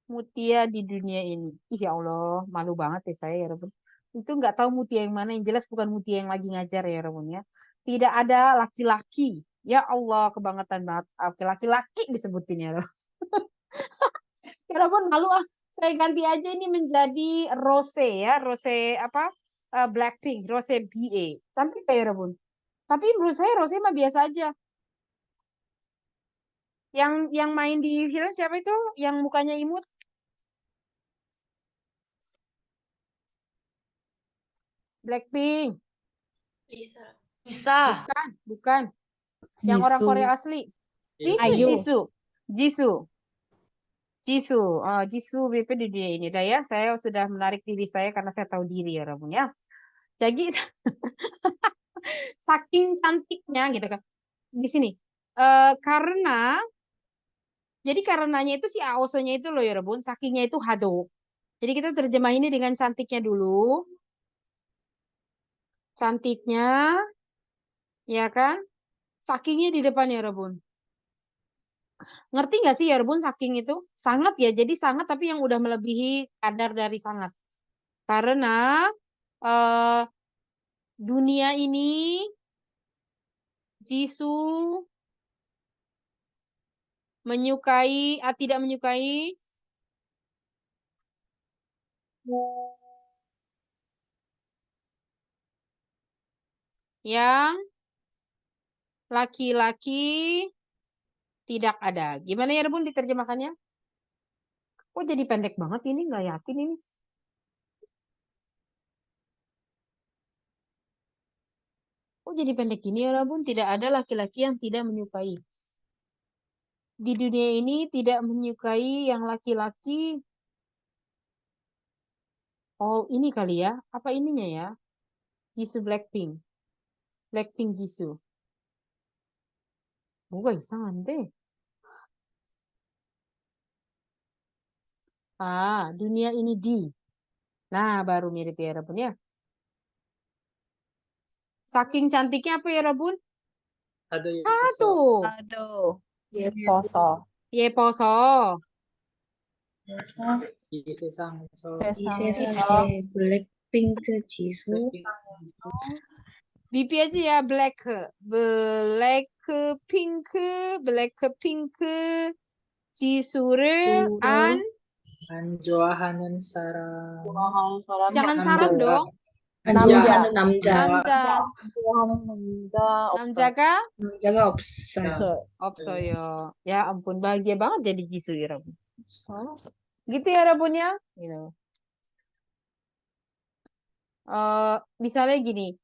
mutia di dunia ini. Ih ya Allah, malu banget ya saya ya Rabun. Itu nggak tahu mutia yang mana, yang jelas bukan mutia yang lagi ngajar ya Rabun ya. Tidak ada laki-laki. Ya Allah, kebangetan banget. Oke, laki-laki disebutin ya Rabun. Ya Rabun, malu ah. Saya ganti aja ini menjadi Rose ya. Rose apa? Blackpink, Rose BA. Cantik ya Rabun. Tapi menurut saya Rose mah biasa aja. Yang main di film siapa itu? Yang mukanya imut? Blackpink. Bisa. Bukan. Yang orang Jisoo. Korea asli. Jisoo, Ayu. Jisoo. Jisoo. Jisoo. Oh, Jisoo BP di dunia ini. Udah ya, saya sudah menarik diri saya karena saya tahu diri ya, Rabun ya. Jadi saking cantiknya gitu kan. Di sini. Jadi karenanya itu si Aosonya itu loh ya Rabun, sakingnya itu Hado. Jadi kita terjemah ini dengan cantiknya dulu. Cantiknya, ya kan? Sakingnya di depan ya Rabun. Ngerti nggak sih ya Rebun saking itu? Sangat ya, jadi sangat tapi yang udah melebihi kadar dari sangat. Karena eh, dunia ini Jisoo menyukai, tidak menyukai yang laki-laki tidak ada. Gimana ya Rebun diterjemahkannya? Oh jadi pendek banget ini, nggak yakin ini. Oh jadi pendek gini ya Rebun, tidak ada laki-laki yang tidak menyukai. Di dunia ini tidak menyukai yang laki-laki. Oh, ini kali ya. Apa ininya ya? Jisoo Blackpink. Blackpink Jisoo. 뭐가 이상한데? Ah, dunia ini di. Nah, baru mirip ya, Rabun ya. Saking cantiknya apa ya, Rabun? Ada Tuh. Aduh. 예뻐서. Yeposo. 이 세상에서 이 세상. 세상에 블랙핑크 지수. BP aja ya, Black. Blackpink. Blackpink. Jisoo를 안. 안 좋아하는 사람 좋아하는 사람이 Jangan 남자. saran dong. 안 좋아하는 남자. 남자. 좋아하는 남자 없다. 남자가 남자가 없어요. 없어요. Ya ampun, bahagia banget jadi Jisoo ya, Rabun. Gitu ya, Rabun ya. Gitu. Misalnya gini,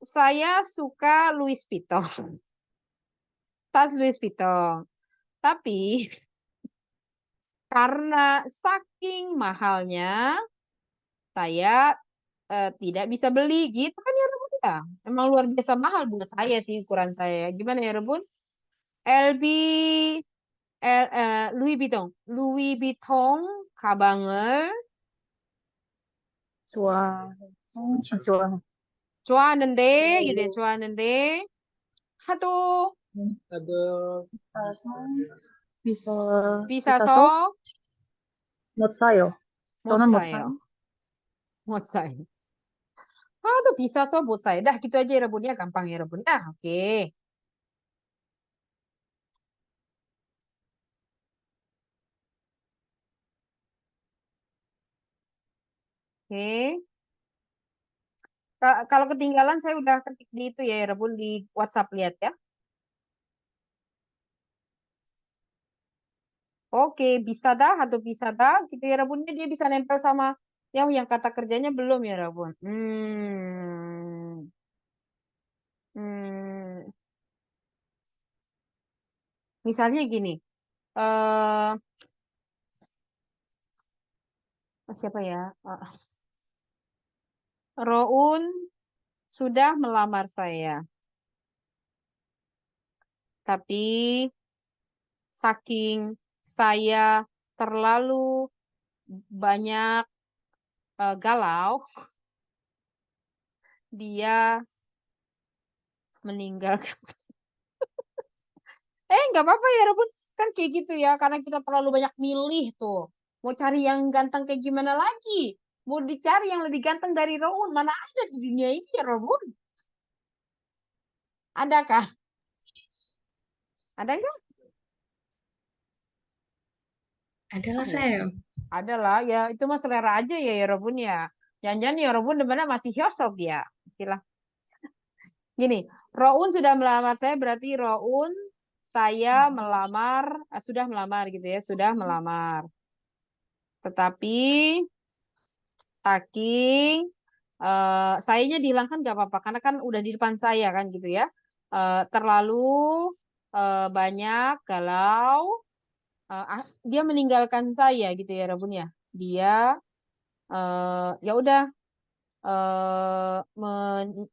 saya suka Louis Vuitton, tas Louis Vuitton. Tapi karena saking mahalnya, saya tidak bisa beli gitu kan ya Rebun ya. Emang luar biasa mahal buat saya sih ukuran saya. Gimana ya Rebun? LB, Louis Vuitton, Louis Vuitton 가방을 좋아하는 좋아하는데 gitu ya, 좋아하는데 하도 ada 비싸서 못 사요. 못 저는 못 사요. 사요. 못 사요. 하도 비싸서 못 사요. Dah gitu aja ya Rebun ya, gampang ya Rebun ya. Oke. Oke. Kalau ketinggalan saya udah ketik di itu ya Rebun di WhatsApp lihat ya. Oke, bisa dah atau bisa dah gitu ya Rebunnya dia bisa nempel sama yang kata kerjanya belum ya Rebun. Hmm. Misalnya gini. eh siapa ya? Roun sudah melamar saya. Tapi saking saya terlalu banyak galau, dia meninggalkan. Nggak apa-apa ya, Rebun. Kan kayak gitu ya, karena kita terlalu banyak milih tuh. Mau cari yang ganteng kayak gimana lagi? Mau dicari yang lebih ganteng dari Roun, mana ada di dunia ini ya, Rebun? Adakah? Ada nggak? Adalah saya. Adalah, ya itu mah selera aja ya, Rebun ya. Jangan-jangan ya, Rebun depannya masih Hyosop ya. Istilah. Gini, Roun sudah melamar saya, berarti Roun saya melamar, sudah melamar gitu ya, sudah melamar. Tetapi saking sayanya dihilangkan gak apa-apa, karena kan udah di depan saya kan gitu ya. Terlalu banyak galau, dia meninggalkan saya gitu ya, Rabun ya. Dia ya udah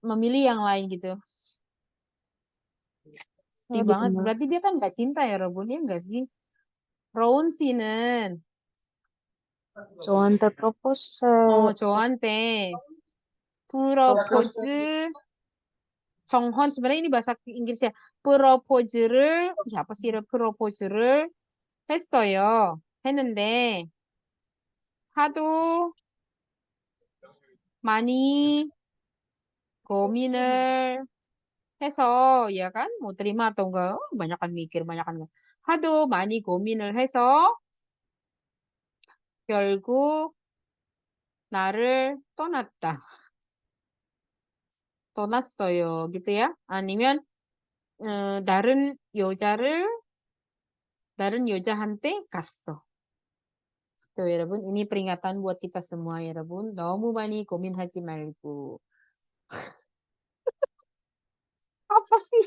memilih yang lain gitu. Sedih Oh, banget. gitu, Mas. Berarti dia kan nggak cinta ya, Rabun ya nggak sih? Roun 씨는 저한테 프로포즈, 저한테 프로포즈 정헌 sebenarnya ini bahasa Inggrisnya 프로포즈를 apa sih 프로포즈를 했어요. 했는데 하도 많이 고민을 해서 ya kan mau terima atau enggak banyakan mikir banyakan enggak. 하도 많이 고민을 해서 결국 나를 떠났어요 gitu ya. 아니면 다른 여자한테 갔어. Tuh ya, 여러분. Ini peringatan buat kita semua ya, 여러분. 너무 많이 고민하지 말고. Apa sih?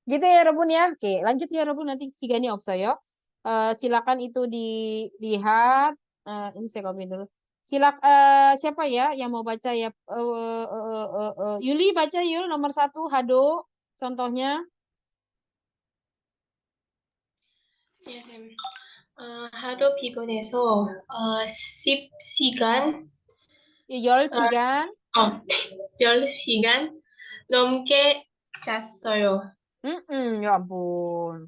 Gitu ya, 여러분 ya. Oke, lanjut ya, 여러분. Nanti sigani 없어요. Silakan itu dilihat. Ini saya komen dulu. Siapa ya yang mau baca ya? Yuli baca Yul nomor 1 Hado. Contohnya. 예, 쌤. 하루 피곤해서 10시간, 10시간. 10시간 넘게 잤어요. Ya ampun.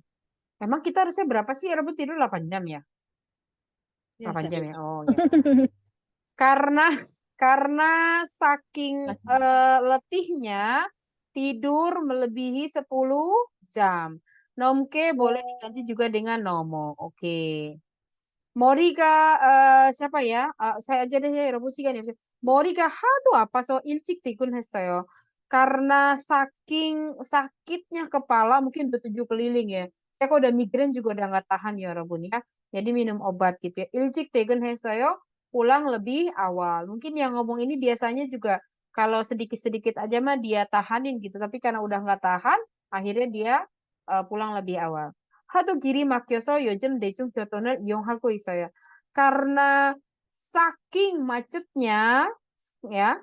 Emang kita harusnya berapa sih? Rebut tidur 8 jam ya? Ya, 8 Sep. jam ya? Oh ya. Karena saking letihnya tidur melebihi 10 jam. Nomke boleh diganti juga dengan nomo. Oke. 머리가 siapa ya? Saya aja deh ya, rebut sigan ya. 머리가 하도 아파서 일찍 퇴근했어요. Karena saking sakitnya kepala mungkin udah 7 keliling ya. Saya kok udah migrain juga udah nggak tahan ya Rabun ya. Jadi minum obat gitu ya. 일찍 퇴근했어요. Pulang lebih awal. Mungkin yang ngomong ini biasanya juga kalau sedikit-sedikit aja mah dia tahanin gitu. Tapi karena udah nggak tahan, akhirnya dia pulang lebih awal. 하도 길이 막혀서 요즘 대중교통을 이용하고 있어요. Karena saking macetnya, ya,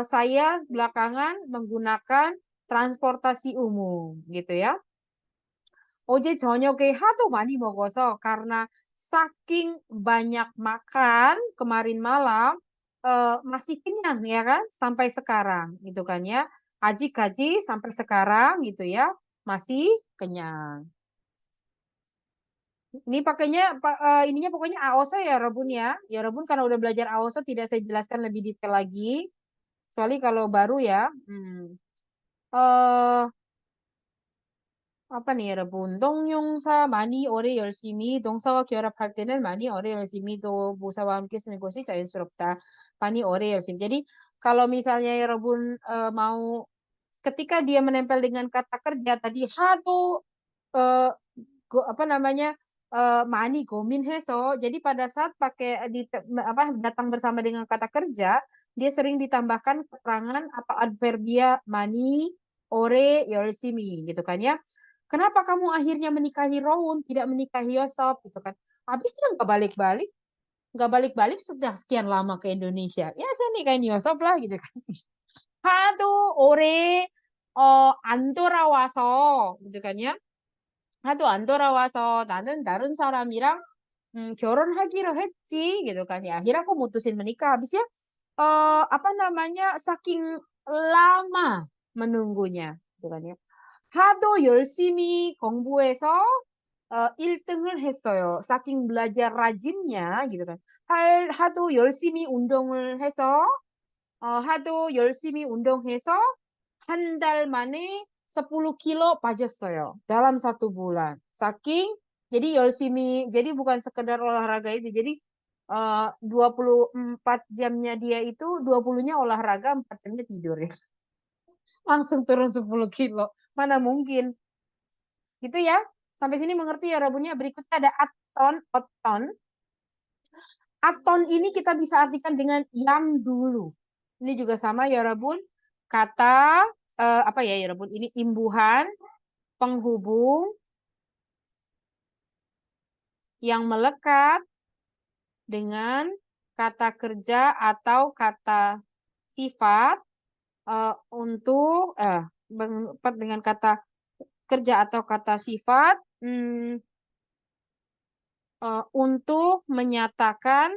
saya belakangan menggunakan transportasi umum, gitu ya. 어제 저녁에 하도 많이 먹어서 karena saking banyak makan kemarin malam masih kenyang ya kan sampai sekarang gitu kan ya. Aji-kaji sampai sekarang gitu ya masih kenyang. Ini pakainya ininya pokoknya AOSO ya Rebun ya. Ya Rebun karena udah belajar AOSO tidak saya jelaskan lebih detail lagi. Kecuali kalau baru ya. apa nih 여러분 동용사 많이 오래 열심히 동사와 결합할 때는 많이 오래 열심히 또 부사와 함께 쓰는 것이 자연스럽다. 많이 오래 열심히. Jadi kalau misalnya 여러분 mau ketika dia menempel dengan kata kerja tadi hado apa namanya 많이 고민해서 jadi pada saat pakai datang bersama dengan kata kerja dia sering ditambahkan keterangan atau adverbia 많이 오래 열심히 gitu kan ya. Kenapa kamu akhirnya menikahi Roun, tidak menikahi Yosop gitu kan? Habis dia nggak balik-balik sudah sekian lama ke Indonesia. Ya saya nikahin Yosop lah gitu kan. 하도 오래 안 돌아와서 gitu kan ya. 하도 안 돌아와서 나는 다른 사람이랑 결혼하기로 했지 gitu kan ya. Akhirnya aku mutusin menikah. Habisnya apa namanya saking lama menunggunya gitu kan ya. 하도 열심히 공부해서 1등을 했어요. saking belajar rajinnya gitu kan. 하도 열심히 운동을 해서 하도 열심히 운동해서 한 달 만에 10 kilo 빠졌어요. dalam 1 bulan. Saking jadi 열심히 jadi bukan sekedar olahraga itu. Jadi 24 jamnya dia itu 20-nya olahraga, 4 jamnya tidur ya. Langsung turun 10 kilo. Mana mungkin. Gitu ya. Sampai sini mengerti ya Rabunnya. Berikutnya ada aton, oton. Aton ini kita bisa artikan dengan yang dulu. Ini juga sama ya Rabun. Kata apa ya Rabun? Ini imbuhan, penghubung yang melekat dengan kata kerja atau kata sifat untuk dengan kata kerja atau kata sifat untuk menyatakan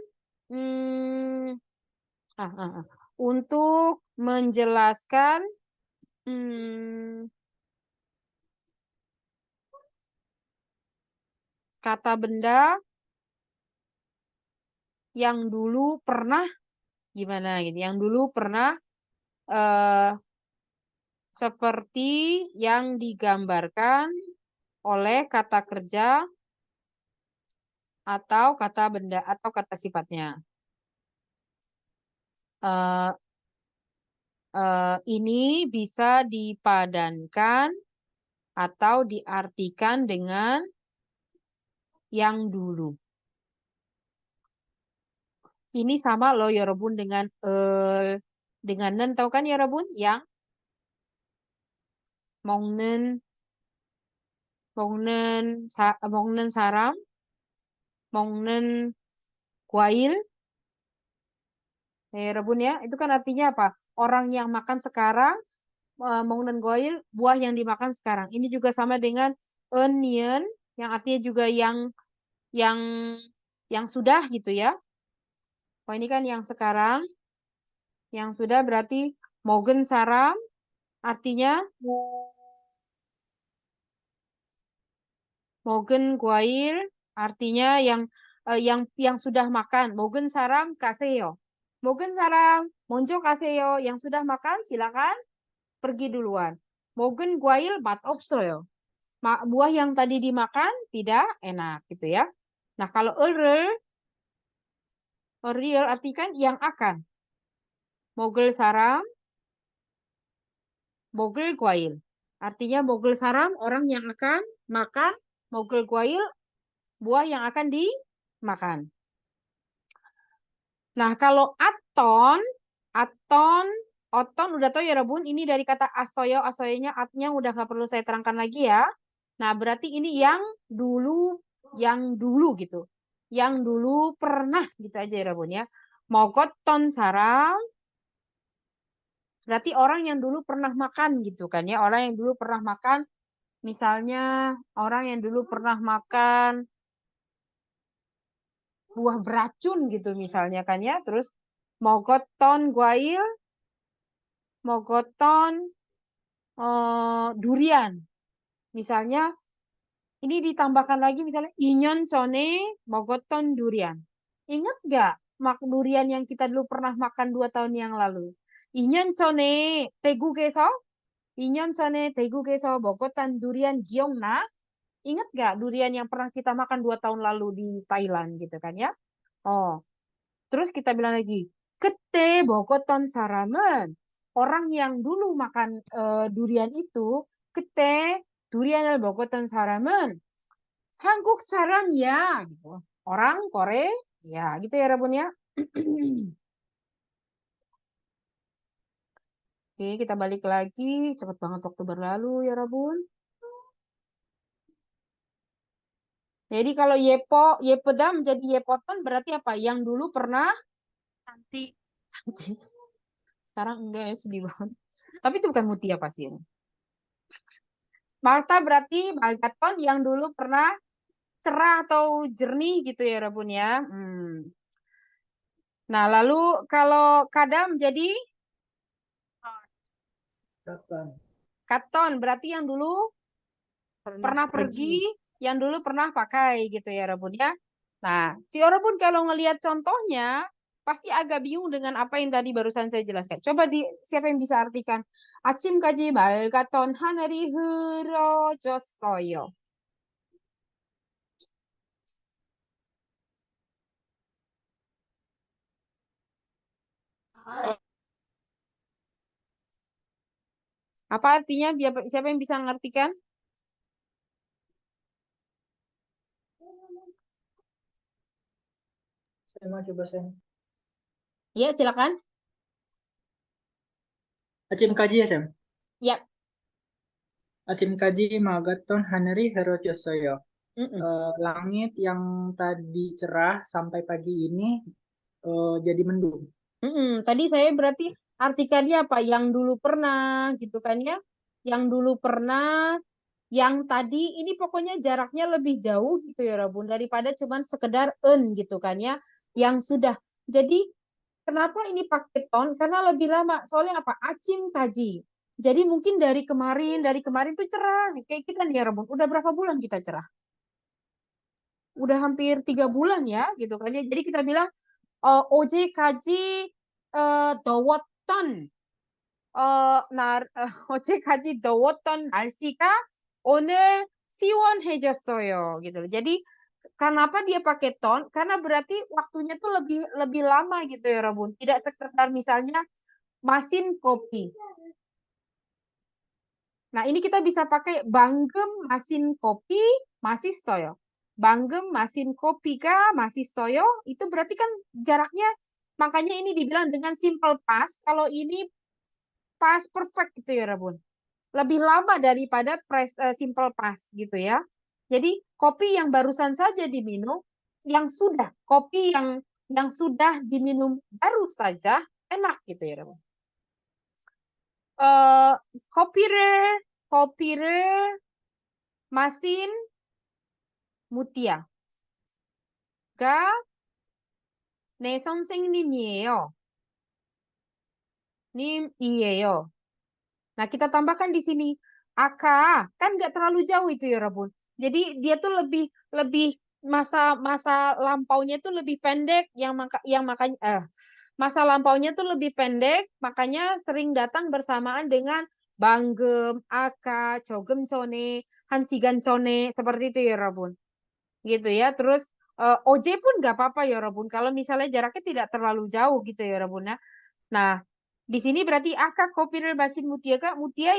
untuk menjelaskan kata benda yang dulu pernah gimana gitu, yang dulu pernah seperti yang digambarkan oleh kata kerja atau kata benda atau kata sifatnya. Ini bisa dipadankan atau diartikan dengan yang dulu. Ini sama loh ya Robun dengan nen, tahu kan ya Robun? Yang mongnen saram, mongnen kuail. Rebun ya, itu kan artinya apa? Orang yang makan sekarang, mongnen goil, buah yang dimakan sekarang. Ini juga sama dengan onion, yang artinya juga yang yang sudah gitu ya. Oh ini kan yang sekarang, yang sudah berarti mogen saram, artinya mogen goil, artinya yang sudah makan. Mogen saram kaseo. Mogen saram monjo kaseo, yang sudah makan silakan pergi duluan. Mogen guail mat opsoyo. Buah yang tadi dimakan tidak enak gitu ya. Nah, kalau real artikan yang akan. Mogel saram, mogel guail. Artinya mogel saram orang yang akan makan, mogel guail buah yang akan dimakan. Nah, kalau oton udah tahu ya Rebun, ini dari kata asoyo, asoyonya atnya udah nggak perlu saya terangkan lagi ya. Nah, berarti ini yang dulu gitu. Yang dulu pernah gitu aja ya Rebun ya. Mogoton sarang, berarti orang yang dulu pernah makan gitu kan ya. Orang yang dulu pernah makan, misalnya orang yang dulu pernah makan buah beracun gitu misalnya kan ya. Terus mogoton guail, mogoton durian. Misalnya ini ditambahkan lagi misalnya inyon cone mogoton durian. Ingat gak durian yang kita dulu pernah makan 2 tahun yang lalu? Inyon cone tegugeso, inyon cone tegugeso mogotan durian giongna. Ingat gak durian yang pernah kita makan 2 tahun lalu di Thailand gitu kan ya? Oh, terus kita bilang lagi, kete bogoton saramen. Orang yang dulu makan durian itu, kete durian bogoton saramen. Hangguk saram ya, gitu. Orang Korea, ya gitu ya Rabun ya. Oke, kita balik lagi. Cepet banget waktu berlalu ya Rabun. Jadi kalau yepeda menjadi yepoton berarti apa? Yang dulu pernah Nanti. Sekarang enggak ya, sedih banget. Tapi itu bukan mutia pasti. Malta berarti Malgaton yang dulu pernah cerah atau jernih gitu ya Rabun ya. Nah lalu kalau kadam jadi katon berarti yang dulu pernah pergi, yang dulu pernah pakai gitu ya Rabun ya. Nah, si Rabun kalau ngelihat contohnya pasti agak bingung dengan apa yang tadi barusan saya jelaskan. Coba siapa yang bisa artikan? 아침까지 맑았던 하늘이 흐려졌어요. Apa artinya? Siapa yang bisa mengartikan? Saya mau coba saya. Ya, silakan. Acim kaji ya, Sam? Ya. Acim kaji magaton haneri herocyosoyo. Mm-mm. Langit yang tadi cerah sampai pagi ini jadi mendung. Tadi saya berarti artikannya apa? Yang dulu pernah, gitu kan ya? Yang dulu pernah, yang tadi ini pokoknya jaraknya lebih jauh gitu ya Rabun daripada cuman sekedar gitu kan ya? Yang sudah. Jadi kenapa ini pakai ton? Karena lebih lama. Soalnya apa? Acim kaji. Jadi mungkin dari kemarin tuh cerah. Kayak kita nih ya Rabun. Udah berapa bulan kita cerah? Udah hampir 3 bulan ya, gitu kan ya. Jadi kita bilang 어제까지 더웠던 어제까지 더웠던 날씨가 오늘 시원해졌어요 gitu loh. Jadi kenapa dia pakai ton? Karena berarti waktunya tuh lebih lebih lama gitu ya Rabun. Tidak sekedar misalnya masin kopi. Nah, ini kita bisa pakai banggem masin kopi masih soyo. Banggem masin kopi masih soyo. Itu berarti kan jaraknya, makanya ini dibilang dengan simple past. Kalau ini past perfect gitu ya Rabun. Lebih lama daripada simple past gitu ya. Jadi kopi yang barusan saja diminum, kopi yang sudah diminum baru saja enak gitu ya Rabun. 커피를 마신 무띠야가 내 선생님이에요. 님이에요. Nah, kita tambahkan di sini aka, kan nggak terlalu jauh itu ya Rabun. Jadi dia tuh lebih lebih masa lampaunya tuh lebih pendek makanya masa lampaunya tuh lebih pendek, makanya sering datang bersamaan dengan banggem, aka, jogem cone, hansigan cone, seperti itu ya Rabun. Gitu ya. Terus oje pun nggak apa-apa ya Rabun. Kalau misalnya jaraknya tidak terlalu jauh gitu ya Rabun. Nah, di sini berarti aka kopirer basin mutia kak, mutia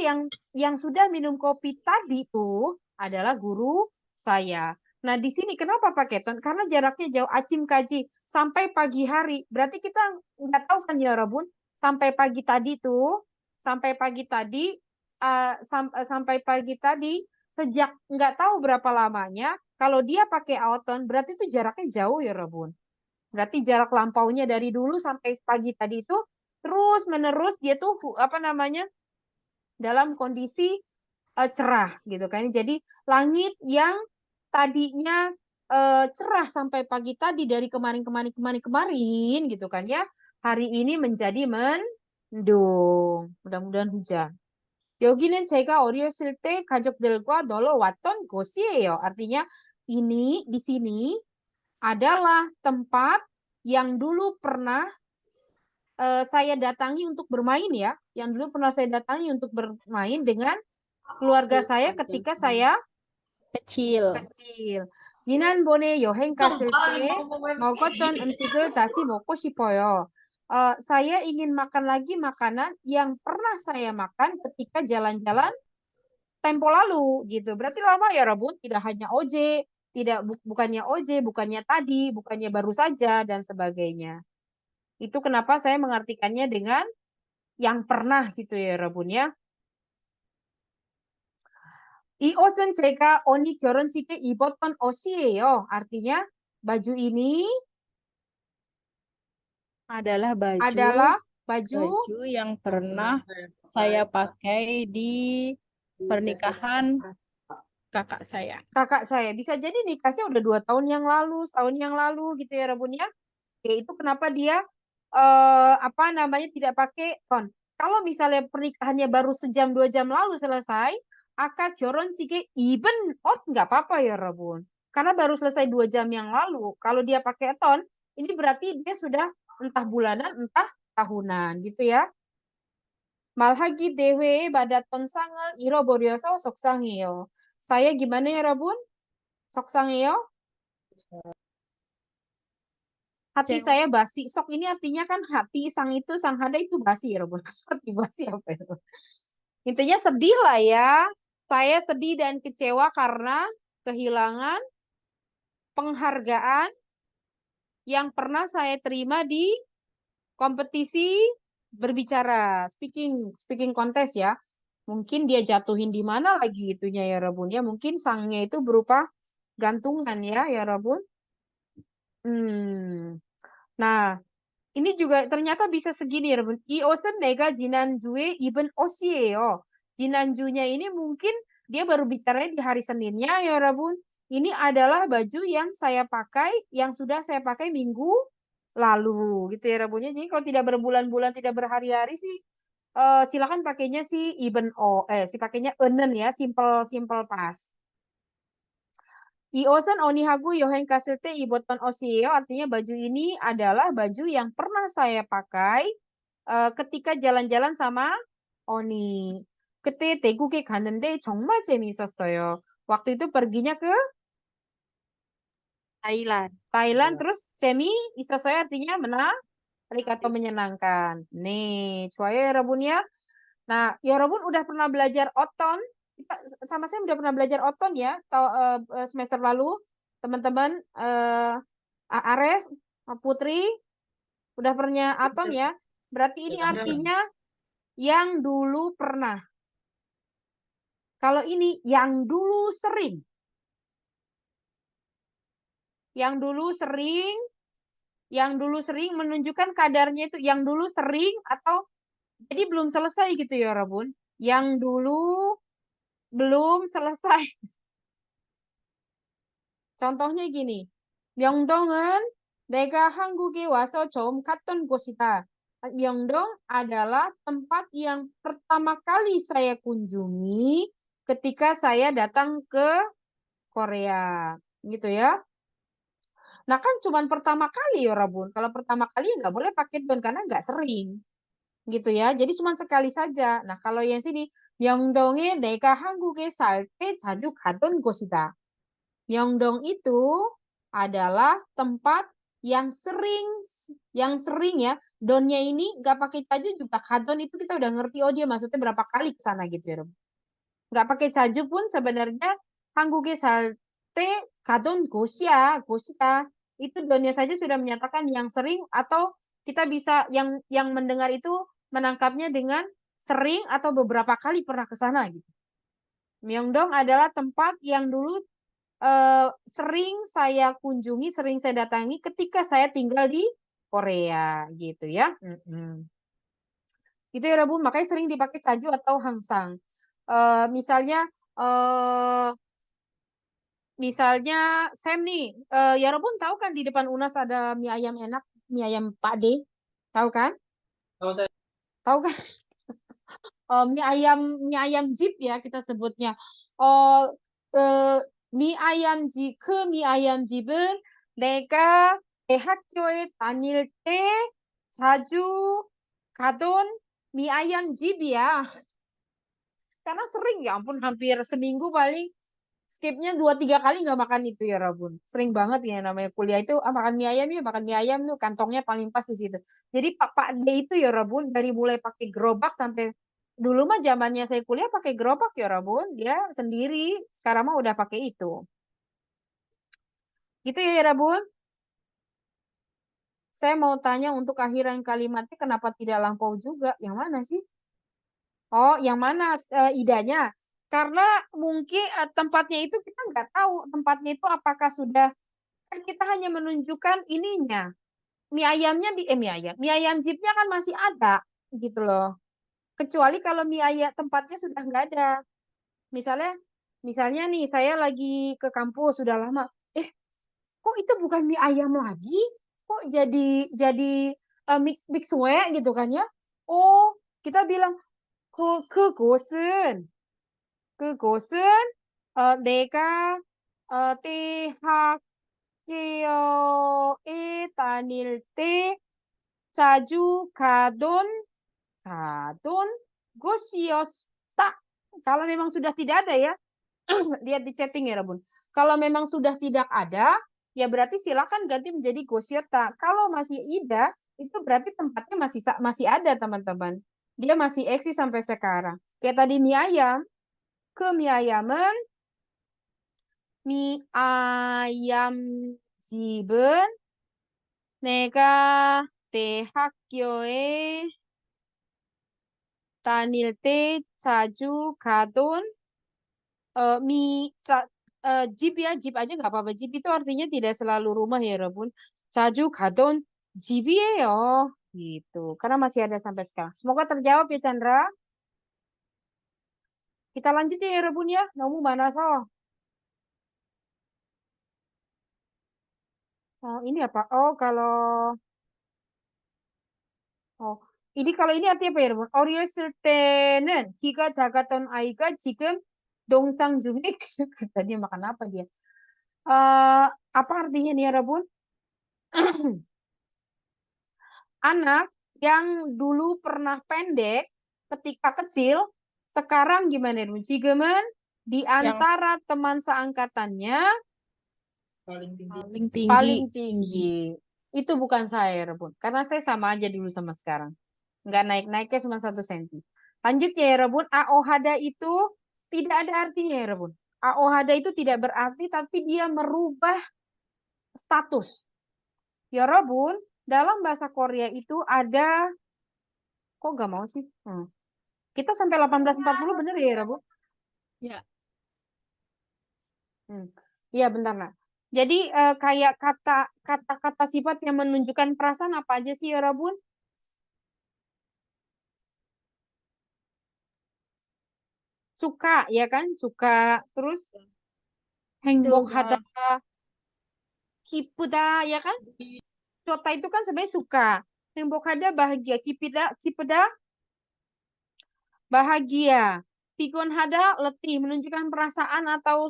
yang sudah minum kopi tadi tuh adalah guru saya. Nah, di sini kenapa pakai ton? Karena jaraknya jauh, acim kaji sampai pagi hari. Berarti kita nggak tahu kan ya Rabun, sampai pagi tadi tuh, sampai pagi tadi sejak nggak tahu berapa lamanya. Kalau dia pakai auton, berarti itu jaraknya jauh ya Rabun. Berarti jarak lampaunya dari dulu sampai pagi tadi itu terus menerus dia tuh apa namanya dalam kondisi cerah gitu kan. Jadi langit yang tadinya cerah sampai pagi tadi dari kemarin gitu kan ya, hari ini menjadi mendung. Mudah-mudahan hujan. 여기는 제가 어렸을 때 가족들과 놀러 왔던 곳이에요. Artinya ini di sini adalah tempat yang dulu pernah saya datangi untuk bermain ya, yang dulu pernah saya datangi untuk bermain dengan keluarga saya ketika saya Kecil. kecil. 지난번에 여행 갔을 때 먹었던 음식을 다시 먹고 싶어요. Saya ingin makan lagi makanan yang pernah saya makan ketika jalan-jalan tempo lalu gitu. Berarti lama ya Rabun, tidak hanya oje, bukannya tadi, bukannya baru saja dan sebagainya. Itu kenapa saya mengartikannya dengan yang pernah gitu ya Rabun ya. 이 옷은 제가 언니 결혼식에 입었던 옷이에요. Artinya baju ini Adalah baju adalah baju yang pernah saya pakai di pernikahan kakak saya. kakak saya. Bisa jadi nikahnya udah 2 tahun yang lalu, setahun yang lalu gitu ya Rabun ya. Oke, itu kenapa dia apa namanya tidak pakai ton. Kalau misalnya pernikahannya baru sejam 2 jam lalu selesai, akan 결혼식에 even nggak apa-apa ya Rabun. Karena baru selesai 2 jam yang lalu. Kalau dia pakai ton, ini berarti dia sudah entah bulanan, entah tahunan gitu ya. 말하기 대회에 받았던 상을 잃어버려서 속상해요. Saya gimana ya Rabun? 속상해요? Hati Kecewa. saya basi. Sok ini artinya kan hati, sang hada itu basi ya Rabun. Hati basi apa itu? Intinya sedih lah ya. Saya sedih dan kecewa karena kehilangan penghargaan yang pernah saya terima di kompetisi berbicara, speaking contest ya. Mungkin dia jatuhin di mana lagi itunya ya Rabun ya. Mungkin sangnya itu berupa gantungan ya Rabun. Nah, ini juga ternyata bisa segini ya Rabun. 이 옷은 내가 지난주에 입은 옷이에요. 지난주nya ini mungkin dia baru bicaranya di hari Seninnya ya Rabun. Ini adalah baju yang saya pakai, yang sudah saya pakai minggu lalu gitu ya Rabunnya. Jadi kalau tidak berbulan-bulan, tidak berhari-hari sih silakan pakainya si pakainya enen ya, simple pas. 이 옷은 언니하고 여행 갔을 때 입었던 옷이에요. Artinya baju ini adalah baju yang pernah saya pakai ketika jalan-jalan sama Oni. 그때 태국에 갔는데 정말 재미있었어요. Waktu itu perginya ke Thailand. terus 재미있었어요 artinya menarik atau menyenangkan. Nih, 좋아요 여러분 ya. Nah, 여러분 udah pernah belajar oton? Sama saya udah pernah belajar oton ya, semester lalu. Teman-teman, Ares, Putri, udah pernah oton ya? Berarti ini artinya yang dulu pernah. Kalau ini yang dulu sering. Yang dulu sering menunjukkan kadarnya itu yang dulu sering atau jadi belum selesai gitu ya Rabun. Yang dulu belum selesai. contohnya gini. 명동은 내가 한국에 와서 처음 갔던 곳이다. Myeongdong adalah tempat yang pertama kali saya kunjungi ketika saya datang ke Korea. Gitu ya. Nah kan cuma pertama kali ya Rabun. Kalau pertama kali nggak boleh pakai don karena nggak sering. Gitu ya. Jadi cuma sekali saja. Nah kalau yang sini 명동에 내가 한국에 살 때 자주 가던 곳이다. Myeongdong itu adalah tempat yang sering ya. Donnya ini nggak pakai caju juga. Kadon itu kita udah ngerti oh dia maksudnya berapa kali ke sana gitu ya. Nggak pakai caju pun sebenarnya 한국에 살 때 가던 곳이야. Itu donnya saja sudah menyatakan yang sering atau kita bisa yang mendengar itu menangkapnya dengan sering atau beberapa kali pernah ke sana gitu. Myeongdong adalah tempat yang dulu sering saya kunjungi, sering saya datangi ketika saya tinggal di Korea gitu ya. Itu ya Rabun, makanya sering dipakai caju atau hangsang. Misalnya Sam nih, ya Rabun tahu kan di depan UNAS ada mie ayam enak, mie ayam Pak D, tahu kan? Tahu kan? mie ayam jeep ya kita sebutnya. mie ayam 집은 내가 대학교에 다닐 때 자주 가던 mie ayam 집이야. Karena sering ya ampun hampir seminggu paling skipnya 2-3 kali nggak makan itu ya Rabun. Sering banget ya namanya kuliah itu makan mie ayam ya makan mie ayam tuh kantongnya paling pas di situ. Jadi Pak D itu ya Rabun dari mulai pakai gerobak sampai dulu mah zamannya saya kuliah pakai gerobak ya Rabun, dia sendiri. Sekarang mah udah pakai itu. Gitu ya Rabun. Saya mau tanya untuk akhiran kalimatnya kenapa tidak lampau juga? Yang mana sih? Oh, yang mana idanya? Karena mungkin tempatnya itu kita nggak tahu tempatnya itu apakah sudah kan kita hanya menunjukkan ininya. Mie ayamnya mie ayam jeepnya kan masih ada gitu loh. Kecuali kalau mie ayam tempatnya sudah nggak ada. Misalnya nih saya lagi ke kampus sudah lama. Kok itu bukan mie ayam lagi? Kok jadi mix gitu kan ya? Oh, kita bilang 그곳은 내가 대학교에 다닐 때 자주 가던 곳이었다. Kalau memang sudah tidak ada ya, lihat di chatting ya Rabun. Kalau memang sudah tidak ada, ya berarti silakan ganti menjadi gosyota. Kalau masih ada, itu berarti tempatnya masih ada teman-teman. Dia masih eksis sampai sekarang. Kayak tadi mie ayam, ke mie ayam은 mie ayam 집은 내가 대학교에 다닐 때 자주 가던 jeep ya, jeep aja nggak apa-apa. Jeep itu artinya tidak selalu rumah ya, Rebun. 자주 가던 집이에요. Gitu. Karena masih ada sampai sekarang. Semoga terjawab ya, Chandra. Kita lanjut ya, Rebun ya. 너무 많아서. Oh, ini apa? Oh, kalau ini artinya apa ya, 여러분? 어렸을 때는 키가 작았던 아이가 지금 동상 중에 tadi makan apa dia? Apa artinya nih, 여러분? Anak yang dulu pernah pendek ketika kecil, sekarang gimana, 여러분? 지금은 di Yang antara teman seangkatannya Paling tinggi. paling tinggi. paling tinggi. Itu bukan saya, Rebun. Karena saya sama aja dulu sama sekarang. Nggak naik-naiknya cuma 1 senti. Lanjut ya, Rebun. Aohada itu tidak ada artinya ya, Rebun. Aohada itu tidak berarti, tapi dia merubah status. Ya, Rebun. Dalam bahasa Korea itu ada... Kok nggak mau sih? Kita sampai 1840 bener ya, Rebun? Ya. Iya, bentar, Nak. Jadi kayak kata-kata sifat yang menunjukkan perasaan apa aja sih ya, Rabun? Suka, ya kan? Suka. Terus 행복하다, 기쁘다, ya kan? Cota itu kan sebenarnya suka. 행복하다 bahagia, 기쁘다 bahagia. 피곤하다 letih, menunjukkan perasaan atau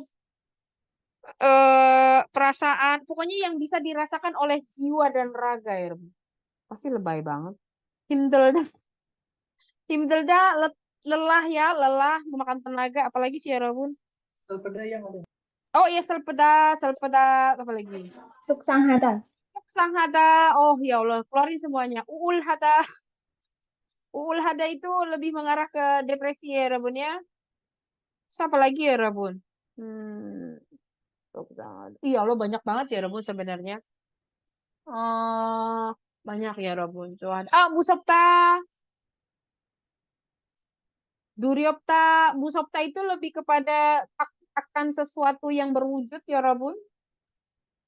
perasaan, pokoknya yang bisa dirasakan oleh jiwa dan raga ya, Rabun. Pasti lebay banget. 힘들다. 힘들다 lelah ya, lelah memakan tenaga, apalagi sih ya, Rabun? Sepeda yang ada. Oh iya, selpeda, apa lagi? 속상하다. Sanghada. Oh ya Allah, keluarin semuanya. Uulhada. Uulhada itu lebih mengarah ke depresi ya, Rabun ya. Terus apa lagi ya, Rabun? Iya Allah, banyak banget ya, Rabun sebenarnya. Banyak ya, Rabun. Tuhan. Musopta. Duryopta, Musopta itu lebih kepada akan sesuatu yang berwujud ya, Rabun.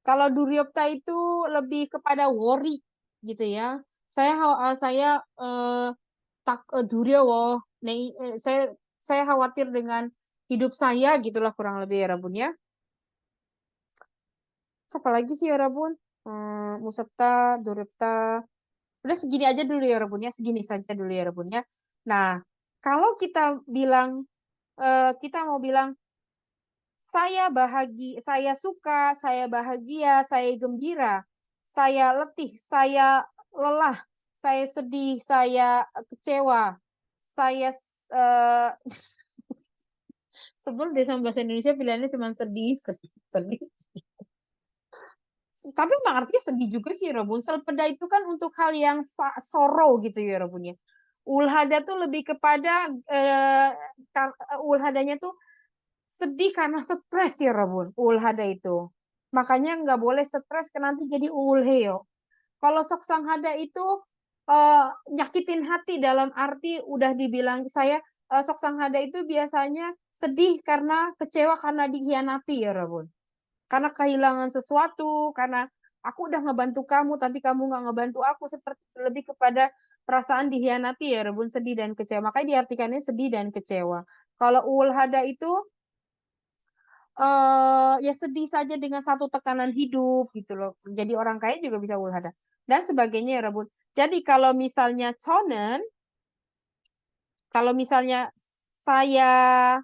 Kalau Duryopta itu lebih kepada worry gitu ya. Saya Duryowo, saya khawatir dengan hidup saya gitulah kurang lebih ya, Rabun ya. Siapa lagi sih ya, Rabun? Musopta, Duryopta. Udah segini aja dulu ya, Rabun ya. Segini saja dulu ya, Rabun ya. Nah, kalau kita mau bilang saya bahagia, saya suka, saya bahagia, saya gembira, saya letih, saya lelah, saya sedih, saya kecewa, saya sebel deh sama bahasa Indonesia, pilihannya cuma sedih, sedih, sedih. Tapi memang artinya sedih juga sih, Robun. Selpeda itu kan untuk hal yang sorrow gitu ya, Robun ya. Ulhada tuh lebih kepada ulhadanya tuh sedih karena stres ya, Robun. Ulhada itu. Makanya nggak boleh stres ke nanti jadi ulheo. Kalau soksanghada itu nyakitin hati dalam arti udah dibilang saya soksanghada itu biasanya sedih karena kecewa karena dikhianati ya, Robun. Karena kehilangan sesuatu, karena aku udah ngebantu kamu, tapi kamu nggak ngebantu aku, seperti lebih kepada perasaan dikhianati ya, Rebun, sedih dan kecewa. Makanya diartikannya sedih dan kecewa. Kalau ulhada itu ya sedih saja dengan satu tekanan hidup gitu loh. Jadi orang kaya juga bisa ulhada dan sebagainya ya, Rebun. Jadi kalau misalnya chonen, kalau misalnya saya,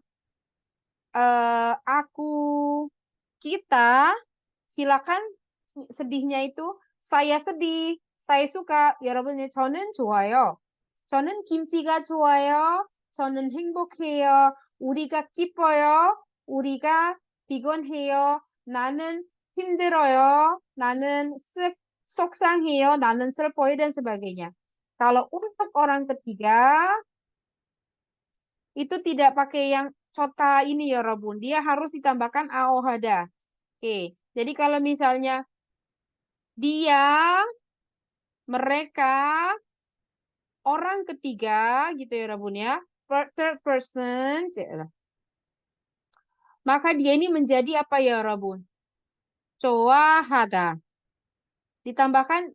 aku, kita, silakan sedihnya itu saya sedih, saya suka. 여러분의 저는 좋아요. 저는 김치가 좋아요. 저는 행복해요. 우리가 기뻐요. 우리가 피곤해요. 나는 힘들어요. 나는 속상해요. 나는 슬퍼요 dan sebagainya. Kalau untuk orang ketiga, itu tidak pakai yang cota ini ya Robun. Dia harus ditambahkan aohada. Oke, jadi kalau misalnya dia, mereka, orang ketiga gitu ya Robun ya. Third person. Maka dia ini menjadi apa ya Robun? Coahada. Ditambahkan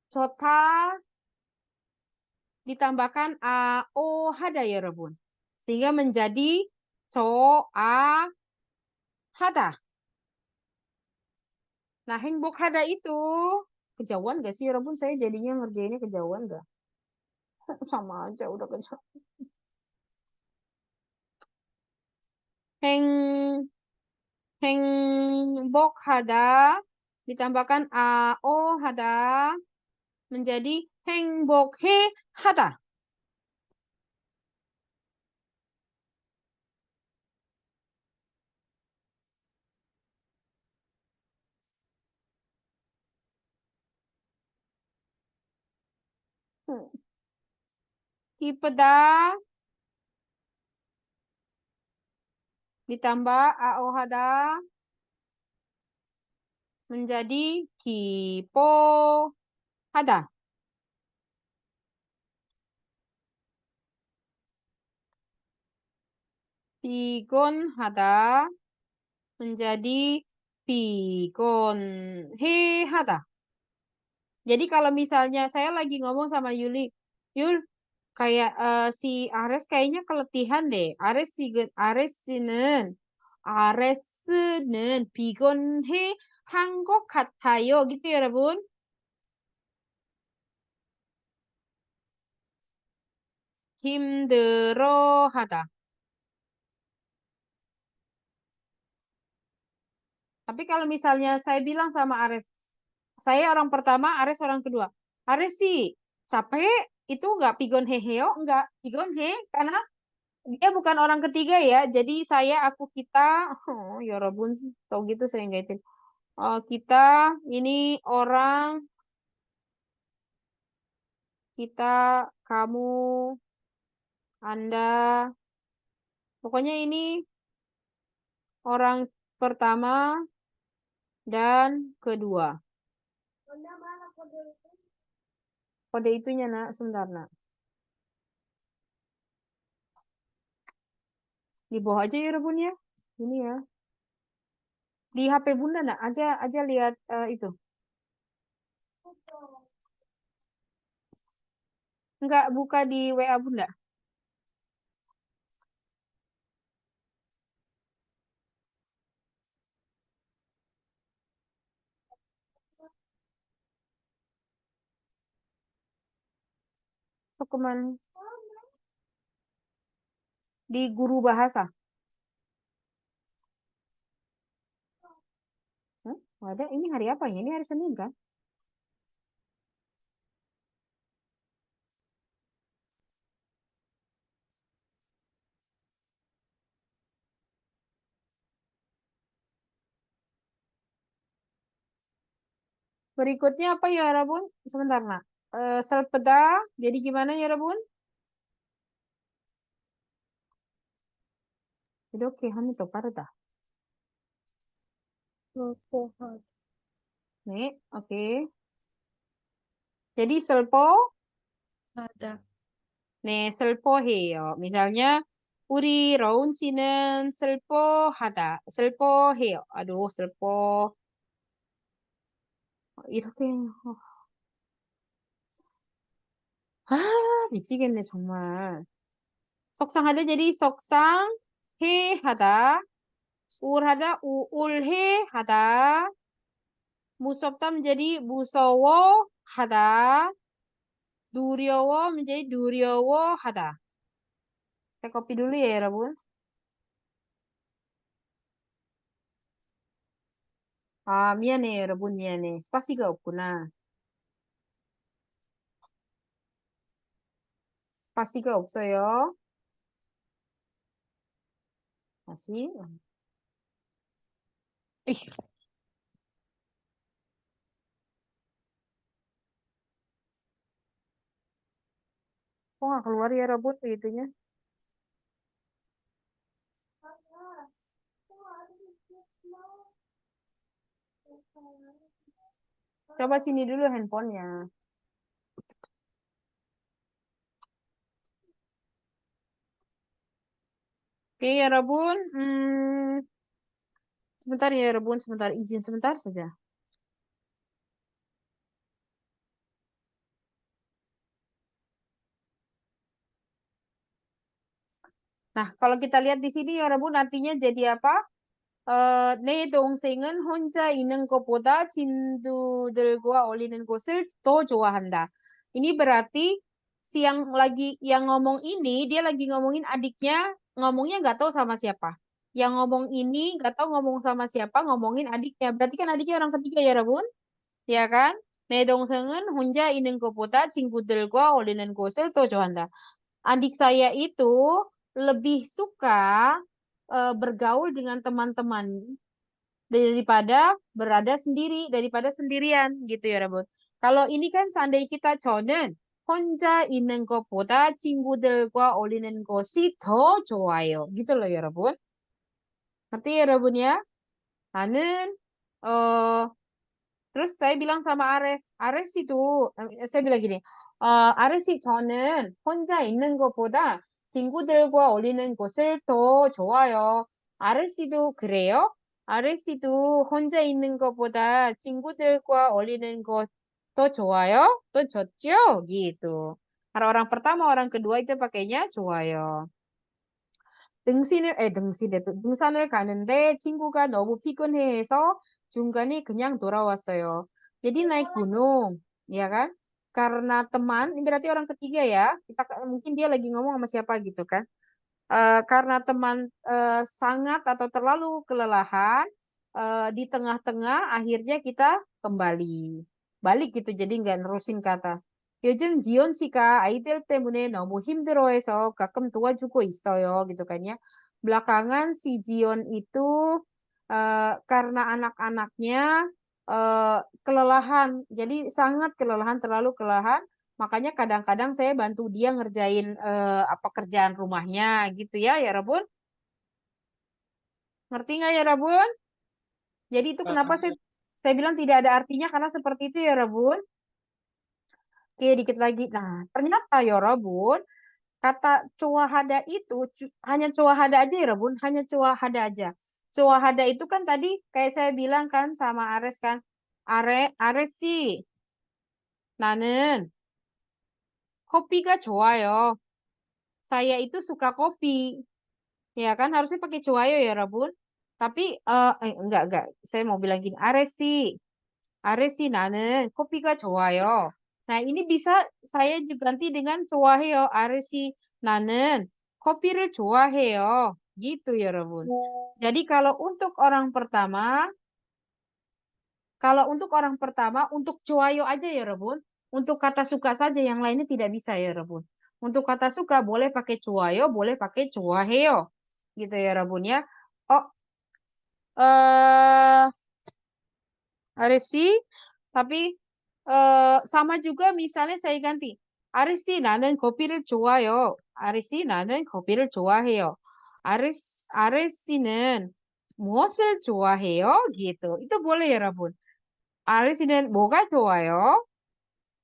cota, ditambahkan aohada ya Robun. Sehingga menjadi coahada. Nah, hengbok hada itu kejauhan gak sih Robun? Saya jadinya ngerjainnya kejauhan gak? Sama aja udah kejauhan. Heng hengbok hada ditambahkan ao hada menjadi hengbok he hada. Kipeda ditambah ao hada menjadi kipo hada. Pigon hada menjadi pigon he hada. Jadi kalau misalnya saya lagi ngomong sama Yuli, Yul, kayak si Ares kayaknya keletihan deh. Ares는 비건해 한것 같아요. gitu ya, Rabun. 힘들어하다. Tapi kalau misalnya saya bilang sama Ares, saya orang pertama, Ares orang kedua. Ares sih capek, itu enggak pigon heheo, enggak pigon he, karena dia bukan orang ketiga ya. Jadi saya, aku, kita, oh ya Rabun, tau gitu sering gaitin. Oh, kita, ini orang, kita, kamu, Anda, pokoknya ini orang pertama dan kedua. Kode itunya nak, sebentar nak. Di bawah aja ya Rebun ya. Ini ya. Di HP Bunda nak, aja lihat itu. Enggak buka di WA Bunda. So, kemana? Di guru bahasa. Ada. Ini hari apa ya? Ini hari Senin kan? Berikutnya apa ya Rabun? Sebentar nak. Selpeda. Jadi gimana ya Rabun? Jadi oke, itu parda. Nih, oke. Jadi selpo. Ada. 네, 슬퍼해요. misalnya 우리 러운 씨는 슬퍼하다. 슬퍼해요. 아주 슬퍼. 이렇게 아, 미치겠네 정말. 속상하다 jadi 속상해하다. 우울하다 우울해하다. 무섭다 menjadi 무서워하다. 두려워 menjadi 두려워하다. Saya copy dulu ya, Rabun. 아, 미안해요, 여러분. 미안해. 스파시가 없구나. 스파시가 없어요. 다시. ih, kok nggak keluar ya, Rabun, begitunya? Coba sini dulu handphonenya. Oke ya Rabun. Sebentar ya Rabun, sebentar izin sebentar saja. Nah, kalau kita lihat di sini ya Rabun artinya jadi apa? 내 동생은 혼자 있는 것보다 친구들과 어울리는 곳을 더 좋아한다. Ini berarti si yang ngomong ini dia lagi ngomongin adiknya, ngomongnya nggak tahu sama siapa. Yang ngomong ini nggak tahu ngomong sama siapa, ngomongin adiknya. Berarti kan adiknya orang ketiga ya Rabun, ya kan? 내 동생은 혼자 있는 것보다 친구들과 어울리는 곳을 더 좋아한다. Adik saya itu lebih suka bergaul dengan teman-teman daripada berada sendiri, daripada sendirian gitu ya Rabun. Kalau ini kan seandainya kita 저는 혼자 있는 것보다 친구들과 어울리는 것이 더 좋아요. gitu loh ya Rabun. Ngerti ya Rabun ya? 나는 eh terus saya bilang sama Ares itu saya bilang gini, 아레시 저는 혼자 있는 것보다 친구들과 어울리는 것을 더 좋아요. 아레시도 그래요? 아레시도 혼자 있는 것보다 친구들과 어울리는 것 더 좋아요? 더 좋죠? gitu. Karena orang pertama, orang kedua itu pakainya 좋아요. 등산을 가는데 친구가 너무 피곤해해서 중간에 그냥 돌아왔어요. Jadi naik gunung, ya kan? Karena teman, ini berarti orang ketiga ya. Mungkin dia lagi ngomong sama siapa gitu kan? Karena teman sangat atau terlalu kelelahan, di tengah-tengah akhirnya kita kembali. Balik gitu, jadi nggak nerusin ke atas. 요즘 지연 씨가 아이들 때문에 너무 힘들어해서 가끔 도와주고 있어요. gitu kan ya. Belakangan si Jion itu karena anak-anaknya kelelahan, jadi sangat kelelahan, terlalu kelelahan. Makanya kadang-kadang saya bantu dia ngerjain apa kerjaan rumahnya gitu ya Rabun. Ngerti nggak ya Rabun? Jadi itu kenapa saya bilang tidak ada artinya karena seperti itu ya Rabun. Oke, dikit lagi. Nah, ternyata ya Rabun, kata cuahada itu hanya cuahada aja ya Rabun, hanya cuahada aja. Cuahada itu kan tadi kayak saya bilang kan sama Ares kan, Ares sih, 나는 kopi가 좋아요. Saya itu suka kopi. Ya kan harusnya pakai cuayo ya Rabun. Tapi enggak. Saya mau bilang gini, Aresi 나는 kopi가 좋아요. Nah, ini bisa saya juga ganti dengan 좋아해요. Aresi 나는 kopi를 좋아해요. Gitu ya Rabun. Jadi untuk cuayo aja ya Rabun. Untuk kata suka saja, yang lainnya tidak bisa ya Rabun. Untuk kata suka boleh pakai cuayo, boleh pakai cuaheo. Gitu ya Rabun ya. Oh, Aresi, tapi sama juga misalnya saya ganti. 아레시 나는 커피를 좋아요. 아레시 나는 커피를 좋아해요. 아레시는 무엇을 좋아해요? gitu. Itu boleh ya, Rabun. 아레시는 뭐가 좋아요?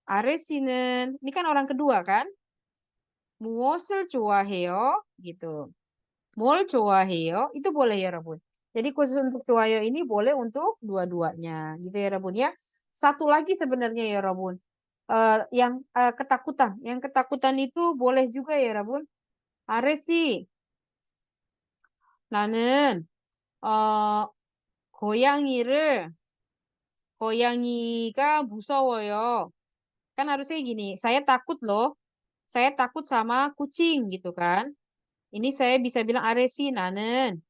아레시는 ini kan orang kedua kan? 무엇을 좋아해요? gitu. 뭘 좋아해요? Itu boleh ya, Rabun. Jadi khusus untuk cuayo ini boleh untuk dua-duanya. Gitu ya, Rabun ya. Satu lagi sebenarnya ya, Rabun. Yang ketakutan. Yang ketakutan itu boleh juga ya, Rabun. 아레시, 나는 고양이가 무서워요. Kan harusnya gini, saya takut loh. Saya takut sama kucing gitu kan. Ini saya bisa bilang 아레시, 나는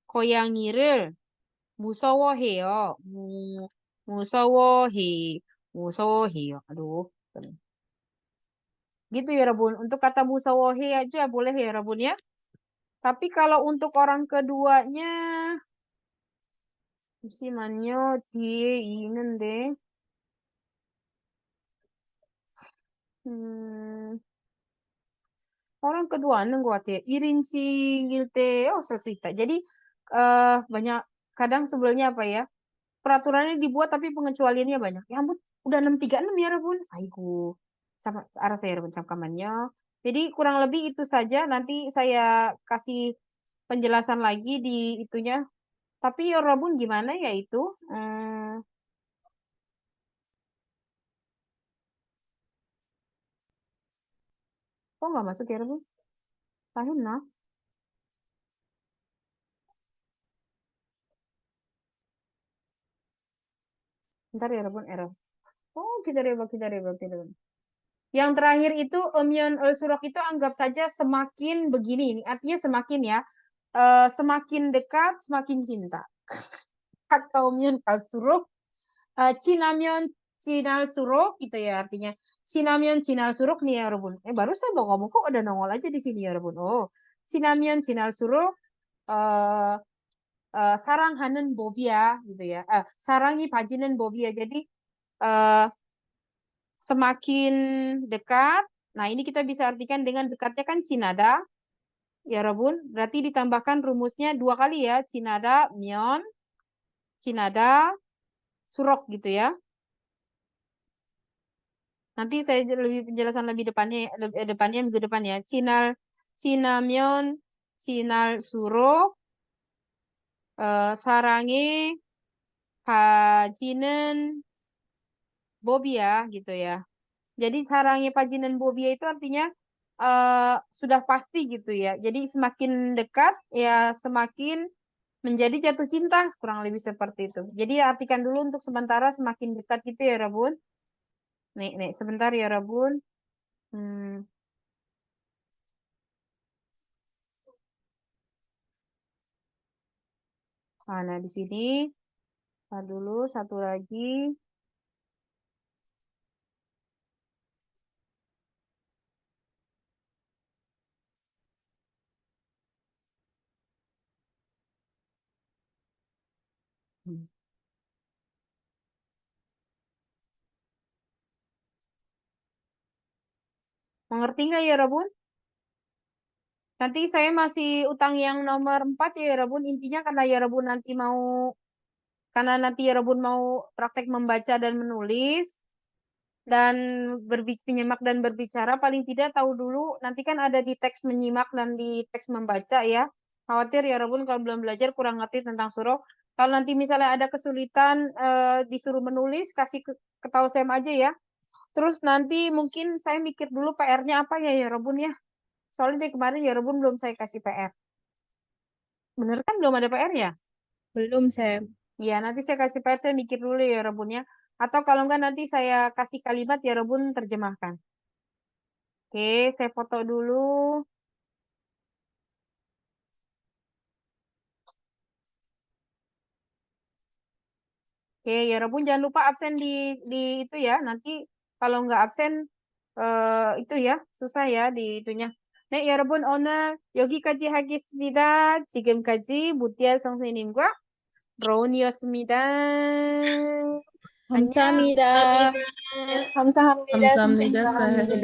고양이를 무서워해요. 무서워해. 무서워해요. Aduh. Gitu ya Rabun. Untuk kata musawahi aja boleh ya Rabun ya. Tapi kalau untuk orang keduanya 잠시만요. 뒤에 있는데. orang kedua 있는 것 같아요. 1인칭일 때 쓸 수 있다. Jadi banyak kadang sebelnya apa ya? Peraturannya dibuat tapi pengecualiannya banyak. Ya ampun, udah 636 ya Rabun. Aiku. Sama arah saya Rabun camkamannya. Jadi kurang lebih itu saja. Nanti saya kasih penjelasan lagi di itunya. Tapi ya Rabun gimana ya itu? Kok nggak masuk ya Rabun? Tahun nah. Bentar ya Rabun, error. Oh, kita reba. Yang terakhir itu Omyon Surok itu anggap saja semakin begini. Ini artinya semakin ya. Semakin dekat, semakin cinta. Atau Omyon Surok. Cinamyon Cinal Surok gitu ya artinya. Cinamyon Cinal Surok nih ya Rabun. Baru saya mau ngomong kok ada nongol aja di sini ya Rabun. Oh, Cinamyon Cinal Surok. Sarang hanen bobia gitu ya. Sarangi pajinen bobia. Jadi semakin dekat. Nah, ini kita bisa artikan dengan dekatnya kan Cinada. Ya Rabun, berarti ditambahkan rumusnya 2 kali ya. Cinada, Myon, Cinada, Surok gitu ya. Nanti saya lebih penjelasan lebih depannya minggu depan ya. Cinamyon, Cinal Surok, Sarangi, Pajinen, Bobia gitu ya. Jadi sarangi Pajinen Bobia itu artinya sudah pasti gitu ya. Jadi semakin dekat ya semakin menjadi jatuh cinta kurang lebih seperti itu. Jadi artikan dulu untuk sementara semakin dekat gitu ya Rabun. Nih sebentar ya Rabun. Nah, di sini dulu satu lagi. Mengerti nggak ya Rabun? Nanti saya masih utang yang nomor 4 ya Rabun. Intinya karena ya Rabun nanti ya Rabun mau praktek membaca dan menulis dan menyimak dan berbicara paling tidak tahu dulu nanti kan ada di teks menyimak dan di teks membaca ya. Khawatir ya Rabun kalau belum belajar kurang ngerti tentang surah. Kalau nanti misalnya ada kesulitan disuruh menulis kasih ketahu saya aja ya. Terus nanti mungkin saya mikir dulu PR-nya apa ya Rabun ya. Soalnya dari kemarin ya Rabun belum saya kasih PR. Bener kan belum ada PR ya? Belum, Sam. Ya, nanti saya kasih PR, saya mikir dulu ya Rabunnya. Atau kalau enggak nanti saya kasih kalimat ya Rabun terjemahkan. Oke, saya foto dulu. Oke, ya Rabun jangan lupa absen di itu ya. Nanti kalau enggak absen itu ya, susah ya di itunya. 네, 여러분 오늘 여기까지 하겠습니다. 지금까지 무티아 선생님과 브라운이었습니다. 안녕. 감사합니다. 감사합니다. 감사합니다, 쌤.